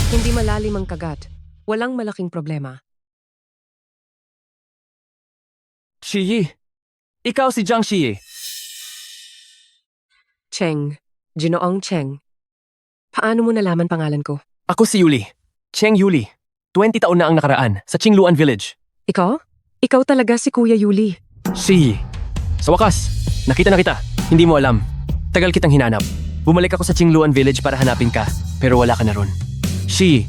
Hindi malalim ang kagat. Walang malaking problema. Shiyi. Ikaw si Jiang Shiyi. Cheng. Ginoong Cheng. Paano mo nalaman pangalan ko? Ako si Yuli. Cheng Yuli. 20 taon na ang nakaraan sa Qingluan Village. Ikaw? Ikaw talaga si Kuya Yuli. Shiyi. Sa wakas, nakita na kita. Hindi mo alam. Tagal kitang hinanap. Bumalik ako sa Qingluan Village para hanapin ka, pero wala ka na ron. Shiyi.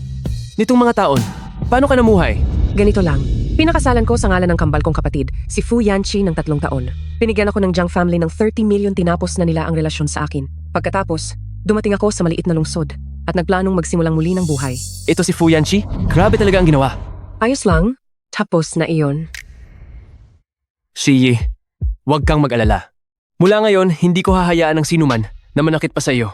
Nitong mga taon, paano ka namuhay? Ganito lang. Pinakasalan ko sa ngalan ng kambal kong kapatid, si Fu Yanqi ng 3 taon. Pinigyan ako ng Jiang family ng 30 million, tinapos na nila ang relasyon sa akin. Pagkatapos, dumating ako sa maliit na lungsod at nagplanong magsimulang muli ng buhay. Ito si Fu Yanqi? Grabe talaga ang ginawa. Ayos lang. Tapos na iyon. Shiyi, huwag kang mag-alala. Mula ngayon, hindi ko hahayaan ng sinuman na manakit pa sa iyo.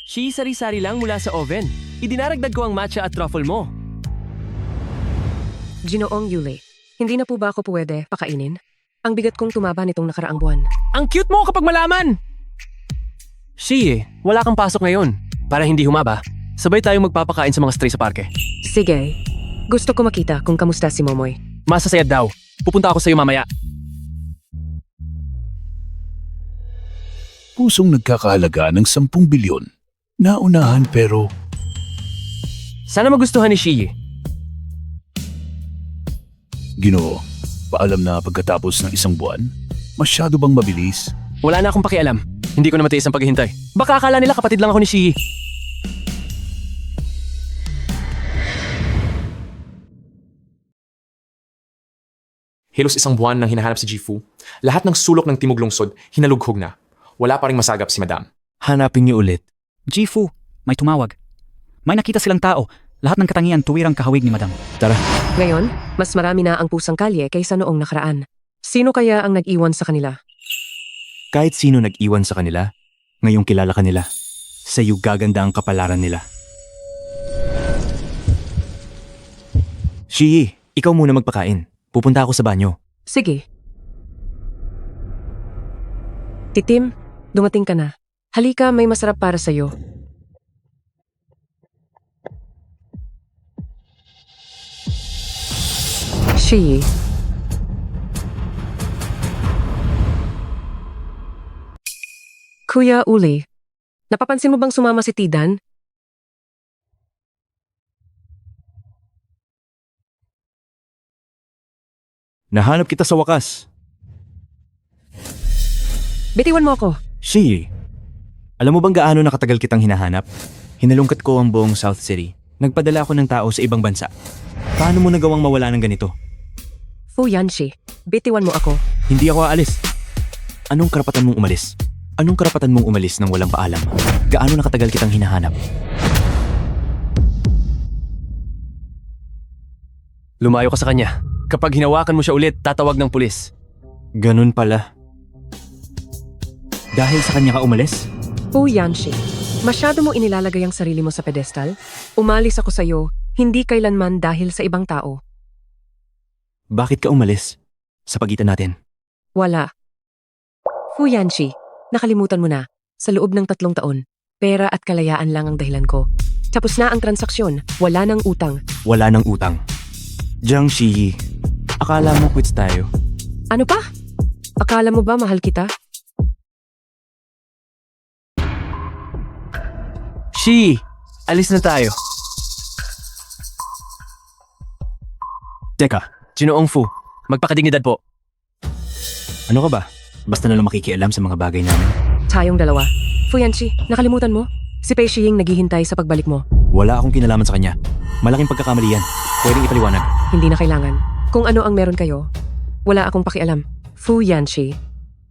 Shiyi, sari-sari lang mula sa oven. Idinaragdag ko ang matcha at truffle mo. Ginoong Yuli, hindi na po ba ako pwede pakainin? Ang bigat kong tumaba nitong nakaraang buwan. Ang cute mo kapag malaman! Shiyi, wala kang pasok ngayon. Para hindi humaba, sabay tayong magpapakain sa mga stray sa parke. Sige. Gusto ko makita kung kamusta si Momoy. Masasaya daw. Pupunta ako sa iyo mamaya. Pusong nagkakahalaga ng 10 bilyon. Naunahan pero... Sana magustuhan ni Shiyi. Ginoo, nagpaalam na pagkatapos ng isang buwan? Masyado bang mabilis? Wala na akong pakialam. Hindi ko na matiis ang paghihintay. Baka akala nila kapatid lang ako ni Shii. Halos isang buwan nang hinahanap si Ji-Fu. Lahat ng sulok ng Timog Lungsod, hinalughog na. Wala pa ring masagap si Madam. Hanapin niyo ulit. Ji-Fu, may tumawag. May nakita silang tao. Lahat ng katangian tuwirang kahawig ni Madam. Tara. Ngayon, mas marami na ang pusang kalye kaysa noong nakaraan. Sino kaya ang nag-iwan sa kanila? Kahit sino nag-iwan sa kanila, ngayong kilala kanila. Sa iyo gaganda ang kapalaran nila. Shii, ikaw muna magpakain. Pupunta ako sa banyo. Sige. Titim, dumating ka na. Halika, may masarap para sa'yo. Shii. Kuya Uli, napapansin mo bang sumama si Tidan? Nahanap kita sa wakas. Bitiwan mo ako. Shii, alam mo bang gaano nakatagal kitang hinahanap? Hinalungkat ko ang buong South City. Nagpadala ako ng tao sa ibang bansa. Paano mo nagawang mawala ng ganito? Fu Yanshi, bitiwan mo ako. Hindi ako aalis. Anong karapatan mong umalis? Anong karapatan mong umalis nang walang paalam? Gaano nakatagal kitang hinahanap? Lumayo ka sa kanya. Kapag hinawakan mo siya ulit, tatawag ng pulis. Ganun pala. Dahil sa kanya ka umalis? Fu Yanshi, masyado mo inilalagay ang sarili mo sa pedestal? Umalis ako sa'yo, hindi kailanman dahil sa ibang tao. Bakit ka umalis? Sa pagitan natin. Wala. Fu Yanshi, nakalimutan mo na. Sa loob ng 3 taon, pera at kalayaan lang ang dahilan ko. Tapos na ang transaksyon, wala nang utang. Wala nang utang. Jiang Shii, akala mo quits tayo? Ano pa? Akala mo ba mahal kita? Shii, alis na tayo. Teka, Ginoong Fu, magpakadignidad po. ano ka ba? Basta na lang makikialam sa mga bagay namin. Tayong dalawa. Fu Yanshi, nakalimutan mo? Si Pei Shiying naghihintay sa pagbalik mo. Wala akong kinalaman sa kanya. Malaking pagkakamali yan. Pwedeng ipaliwanag. Hindi na kailangan. Kung ano ang meron kayo, wala akong pakialam. Fu Yanshi,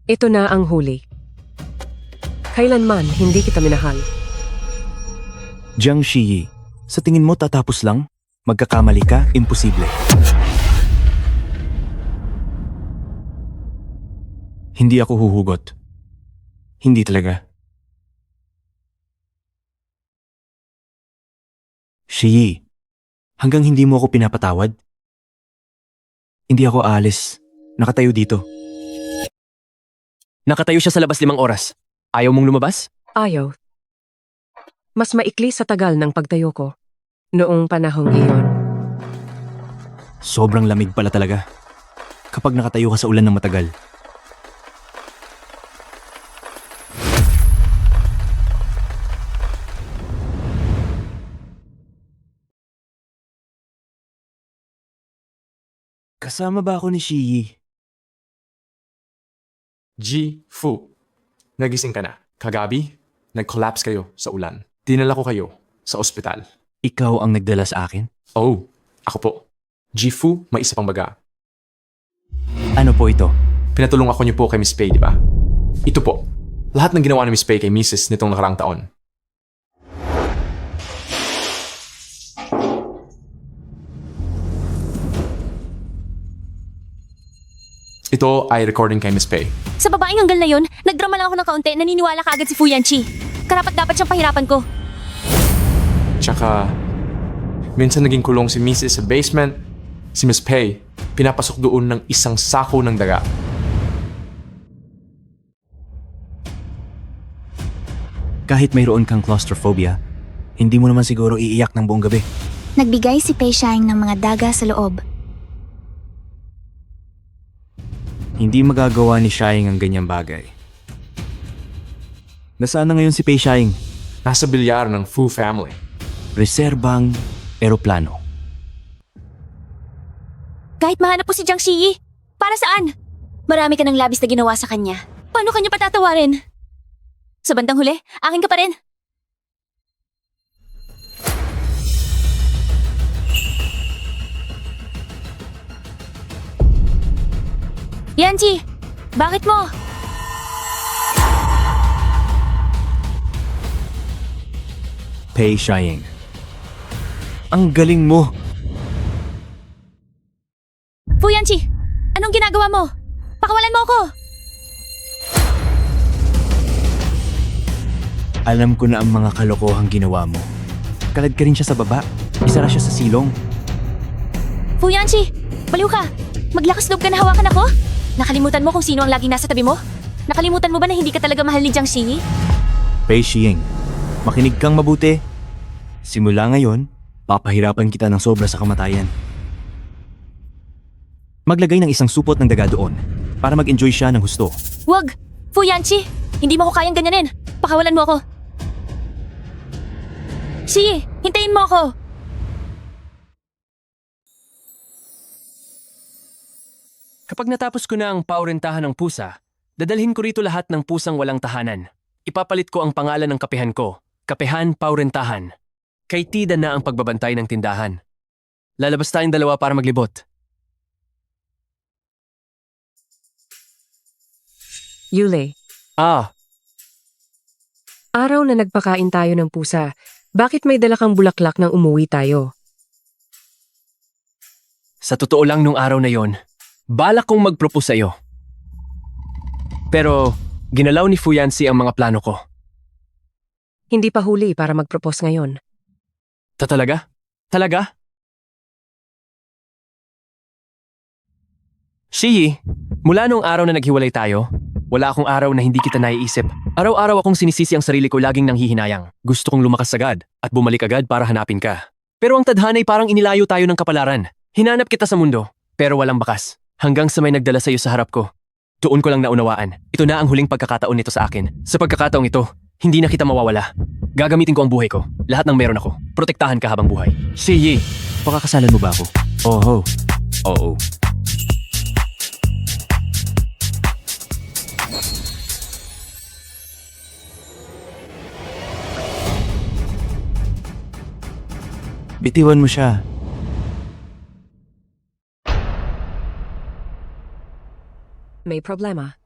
ito na ang huli. Kailanman hindi kita minahal. Jiang Shii, sa tingin mo tatapos lang? Magkakamali ka? Imposible. Hindi ako huhugot. Hindi talaga. Shii, hanggang hindi mo ako pinapatawad, hindi ako aalis. Nakatayo dito. Nakatayo siya sa labas 5 oras. Ayaw mong lumabas? Ayaw. Mas maikli sa tagal ng pagtayo ko. Noong panahong iyon. Sobrang lamig pala talaga. Kapag nakatayo ka sa ulan ng matagal. Kasama ba ako ni Shii? Ji-Fu, nagising ka na. Kagabi, nag-collapse kayo sa ulan. Dinala ko kayo sa ospital. Ikaw ang nagdala sa akin? Oh, ako po. Ji-Fu, may isa pang baga. Ano po ito? Pinatulong ako niyo po kay Miss Pei, di ba? Ito po. Lahat ng ginawa ni Miss Pei kay Mrs. nitong nakaraang taon. Ito ay recording kay Miss Pei. Sa babaeng hanggal na yon, nagdrama lang ako ng kaunti, naniniwala ka agad si Fu Yanchi. Karapat dapat siyang pahirapan ko. Tsaka, minsan naging kulong si Mrs. sa basement. Si Miss Pei, pinapasok doon ng isang sako ng daga. Kahit mayroon kang claustrophobia, hindi mo naman siguro iiyak ng buong gabi. Nagbigay si Pei Shiying ng mga daga sa loob. Hindi magagawa ni Shiying ang ganyang bagay. Nasaan na ngayon si Pei Shiying? Nasa bilyar ng Fu family. Reserbang eroplano. Kahit mahanap po si Jiang Shii, Para saan? Marami ka ng labis na ginawa sa kanya. Paano kanya patatawarin? Sa bandang huli, akin ka pa rin. Yanji, bakit mo? Pei Shiying. Ang galing mo! Fu Yanji, anong ginagawa mo? Pakawalan mo ako! Alam ko na ang mga kalokohang ginawa mo. Kalad ka rin siya sa baba. Isara siya sa silong. Fu Yanji, baliw ka! Maglakas loob ka na hawakan ako? Nakalimutan mo kung sino ang laging nasa tabi mo? Nakalimutan mo ba na hindi ka talaga mahal ni Jiang Xi? Pei Shiying, makinig kang mabuti. Simula ngayon, papahirapan kita ng sobra sa kamatayan. Maglagay ng isang supot ng daga doon para mag-enjoy siya ng husto. Wag! Fu Yanji, hindi mo ako kayang ganyanin. Pakawalan mo ako. Xi, hintayin mo ako. Kapag natapos ko na ang paurentahan ng pusa, dadalhin ko rito lahat ng pusang walang tahanan. Ipapalit ko ang pangalan ng kapehan ko, Kapehan Paurentahan. Kay Tida na ang pagbabantay ng tindahan. Lalabas tayong dalawa para maglibot. Yule, araw na nagpakain tayo ng pusa, bakit may dala kang bulaklak nang umuwi tayo? Sa totoo lang nung araw na yon, balak kong mag-propose sa'yo. Pero ginalaw ni Fu Yanxi ang mga plano ko. Hindi pa huli para mag-propose ngayon. Talaga? Talaga? Shi, mula nung araw na naghiwalay tayo, wala akong araw na hindi kita naiisip. Araw-araw akong sinisisi ang sarili ko laging nanghihinayang. Gusto kong lumakas agad at bumalik agad para hanapin ka. Pero ang tadhana ay parang inilayo tayo ng kapalaran. Hinanap kita sa mundo, pero walang bakas. Hanggang sa may nagdala sa'yo sa harap ko. Doon ko lang naunawaan. Ito na ang huling pagkakataon nito sa akin. Sa pagkakataong ito, hindi na kita mawawala. Gagamitin ko ang buhay ko. Lahat ng meron ako. Protektahan ka habang buhay. Shi, pakakasalan mo ba ako? Oo. Oo. Bitiwan mo siya. May problema.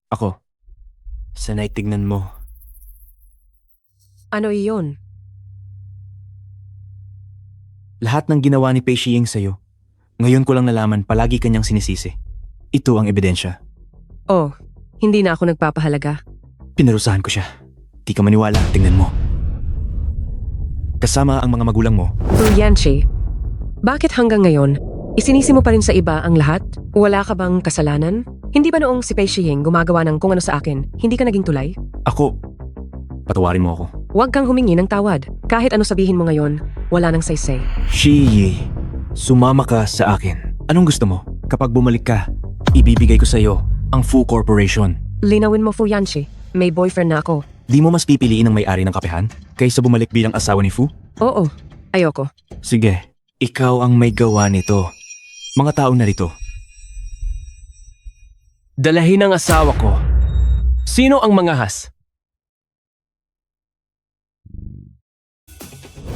Ako. Sanay tignan mo. Ano iyon? Lahat ng ginawa ni Pei Shiying sa'yo. Ngayon ko lang nalaman palagi kanyang sinisisi. Ito ang ebidensya. Oh, hindi na ako nagpapahalaga. Pinarusahan ko siya. Di ka maniwala, tingnan mo. Kasama ang mga magulang mo. Fu Yanxi, bakit hanggang ngayon, isinisi mo pa rin sa iba ang lahat? Wala ka bang kasalanan? Hindi ba noong si Pei Shiying gumagawa ng kung ano sa akin, hindi ka naging tulay? Ako. Patawarin mo ako. Huwag kang humingi ng tawad. Kahit ano sabihin mo ngayon, wala nang saysay. Shi, sumama ka sa akin. Anong gusto mo? Kapag bumalik ka, ibibigay ko sa'yo ang Fu Corporation. Linawin mo, Fu Yanxi. May boyfriend na ako. Di mo mas pipiliin ang may-ari ng kapehan kaysa bumalik bilang asawa ni Fu? Oo, ayoko. Sige, ikaw ang may gawa nito. Mga tao narito. dalahin ang asawa ko. Sino ang mangahas?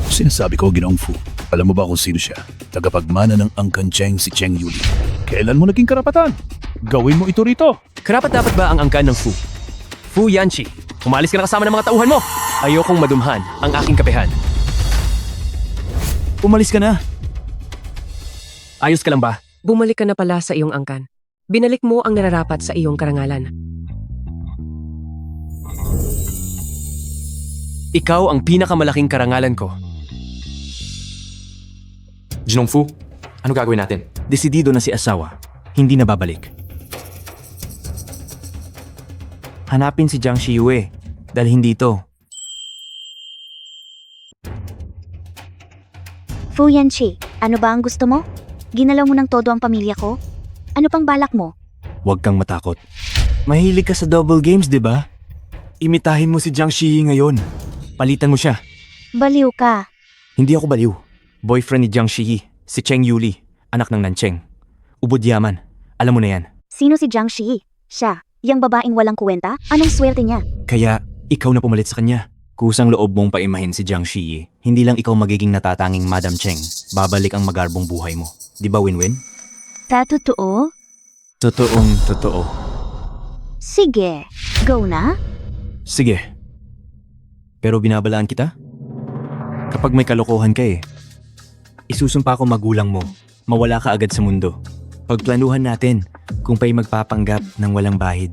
Sinasabi ko, Ginoong Fu. Alam mo ba kung sino siya? Tagapagmana ng Angkan Cheng si Cheng Yuli. Kailan mo naging karapatan? Gawin mo ito rito. Karapat-dapat ba ang angkan ng Fu? Fu Yanxi, umalis ka na kasama ng mga tauhan mo. Ayokong madumhan ang aking kapehan. Umalis ka na. Ayos ka lang ba? Bumalik ka na pala sa iyong angkan. Binalik mo ang nararapat sa iyong karangalan. Ikaw ang pinakamalaking karangalan ko. Ginoong Fu, ano gagawin natin? Desidido na si asawa. Hindi na babalik. Hanapin si Jiang Shiyue. Dalhin dito. Fu Yanxi, ano ba ang gusto mo? Ginalaw mo ng todo ang pamilya ko? Ano pang balak mo? Huwag kang matakot. Mahilig ka sa double games, di ba? Imitahin mo si Jiang Shi ngayon. Palitan mo siya. Baliw ka. Hindi ako baliw. Boyfriend ni Jiang Shi, si Cheng Yuli. anak ng Nancheng. Ubod yaman. Alam mo na yan. Sino si Jiang Shi? Siya, yang babaeng walang kuwenta? Anong swerte niya? Kaya, ikaw na pumalit sa kanya. Kusang loob mong paimahin si Jiang Shi. Hindi lang ikaw magiging natatanging Madam Cheng. Babalik ang magarbong buhay mo. Di ba win-win? Totoo? Totoong totoo. Sige, go na? Sige. Pero binabalaan kita? Kapag may kalokohan ka isusumpa ko magulang mo. Mawala ka agad sa mundo. Pagplanuhan natin kung pa'y magpapanggap ng walang bahid.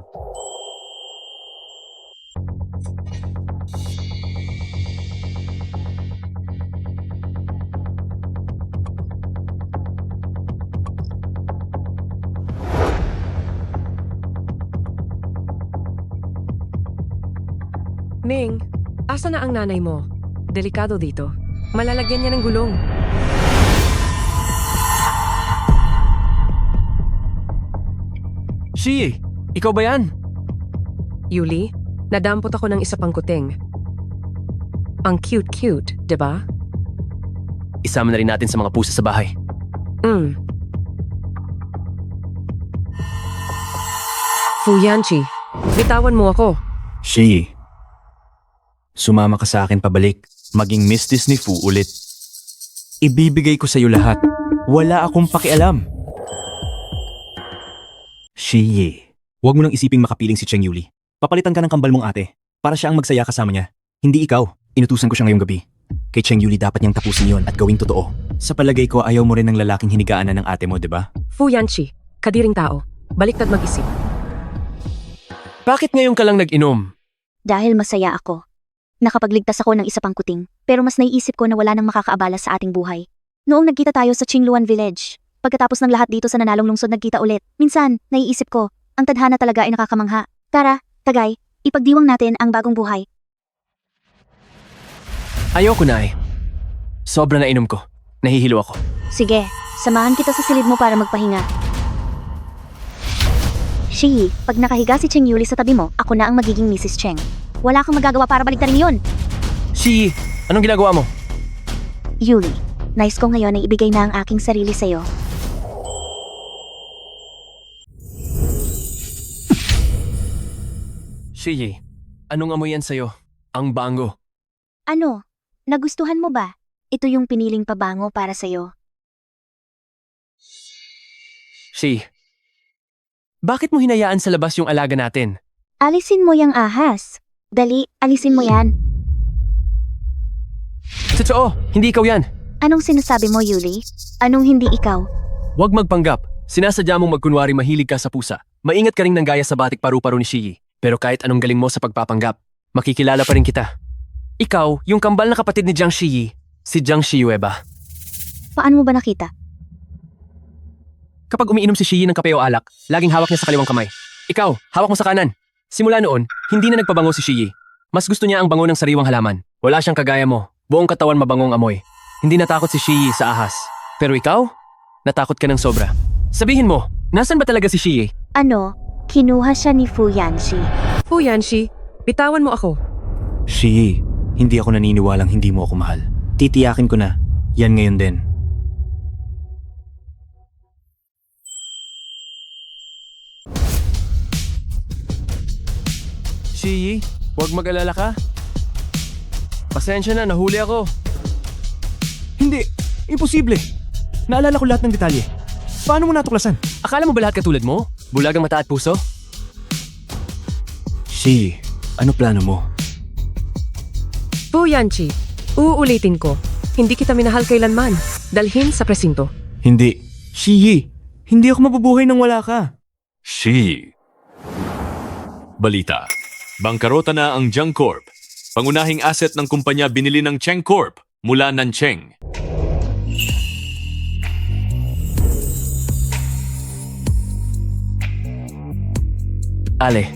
Ming, asa na ang nanay mo? Delikado dito. Malalagyan niya ng gulong. Shi, ikaw ba yan? Yuli, nadampot ako ng isa pang kuting. Ang cute-cute, di ba? Isama na rin natin sa mga pusa sa bahay. Fu Yanchi, bitawan mo ako. Shi, sumama ka sa akin pabalik. Maging Miss Disney Fu ulit. Ibibigay ko sa'yo lahat. Wala akong pakialam. Shi, huwag mo nang isiping makapiling si Cheng Yuli. Papalitan ka ng kambal mong ate para siya ang magsaya kasama niya. Hindi ikaw. Inutusan ko siya ngayong gabi. Kay Cheng Yuli dapat niyang tapusin yon at gawing totoo. Sa palagay ko ayaw mo rin ng lalaking hinigaan na ng ate mo, di ba? Fu Yanchi, kadiring tao. Baliktad mag-isip. Bakit ngayon ka lang nag-inom? Dahil masaya ako. Nakapagligtas ako ng isa pang kuting, pero mas naiisip ko na wala nang makakaabala sa ating buhay. Noong nagkita tayo sa Qingluan Village, pagkatapos ng lahat dito sa nanalong lungsod nagkita ulit, minsan, naiisip ko, ang tadhana talaga ay nakakamangha. Tara, Tagay, ipagdiwang natin ang bagong buhay. Ayoko na Sobra na inom ko. Nahihilo ako. Sige, samahan kita sa silid mo para magpahinga. Shi, pag nakahiga si Cheng Yuli sa tabi mo, ako na ang magiging Mrs. Cheng. Wala kang magagawa para baligtarin yun. Shi, anong ginagawa mo? Yuli, nice ko ngayon na ibigay na ang aking sarili sa'yo. Shi, anong amoy yan sa'yo? Ang bango. Ano? Nagustuhan mo ba? Ito yung piniling pabango para sa'yo. Shi, bakit mo hinayaan sa labas yung alaga natin? Alisin mo yung ahas. Dali, alisin mo yan. Totoo, hindi ikaw yan. Anong sinasabi mo, Yuli? Anong hindi ikaw? Huwag magpanggap. Sinasadya mong magkunwari mahilig ka sa pusa. Maingat ka rin ng gaya sa batik paru-paro ni Shi. Pero kahit anong galing mo sa pagpapanggap, makikilala pa rin kita. Ikaw, yung kambal na kapatid ni Jiang Shi, si Jiang Shiyue ba? Paano mo ba nakita? Kapag umiinom si Shi ng kape o alak, laging hawak niya sa kaliwang kamay. Ikaw, hawak mo sa kanan. Simula noon, hindi na nagpabango si Shi. Mas gusto niya ang bango ng sariwang halaman. Wala siyang kagaya mo. Buong katawan mabangong amoy. Hindi natakot si Shi sa ahas. Pero ikaw, natakot ka ng sobra. Sabihin mo, nasan ba talaga si Shi? Ano? Kinuha siya ni Fu Yanchi. Fu Yanchi, bitawan mo ako. Shi, hindi ako naniniwalang hindi mo ako mahal. Titiyakin ko na, yan ngayon din. Shi, huwag mag-alala ka. Pasensya na, nahuli ako. Hindi, imposible. Naalala ko lahat ng detalye. Paano mo natuklasan? Akala mo ba lahat katulad mo? Bulagang mata at puso? Shi, ano plano mo? Fu Yanchi, uulitin ko. Hindi kita minahal kailanman. Dalhin sa presinto. Hindi. Shi, hindi ako mabubuhay nang wala ka. Shi. Balita. Bangkarota na ang Jiang Corp. Pangunahing asset ng kumpanya binili ng Cheng Corp mula Nancheng. Ale,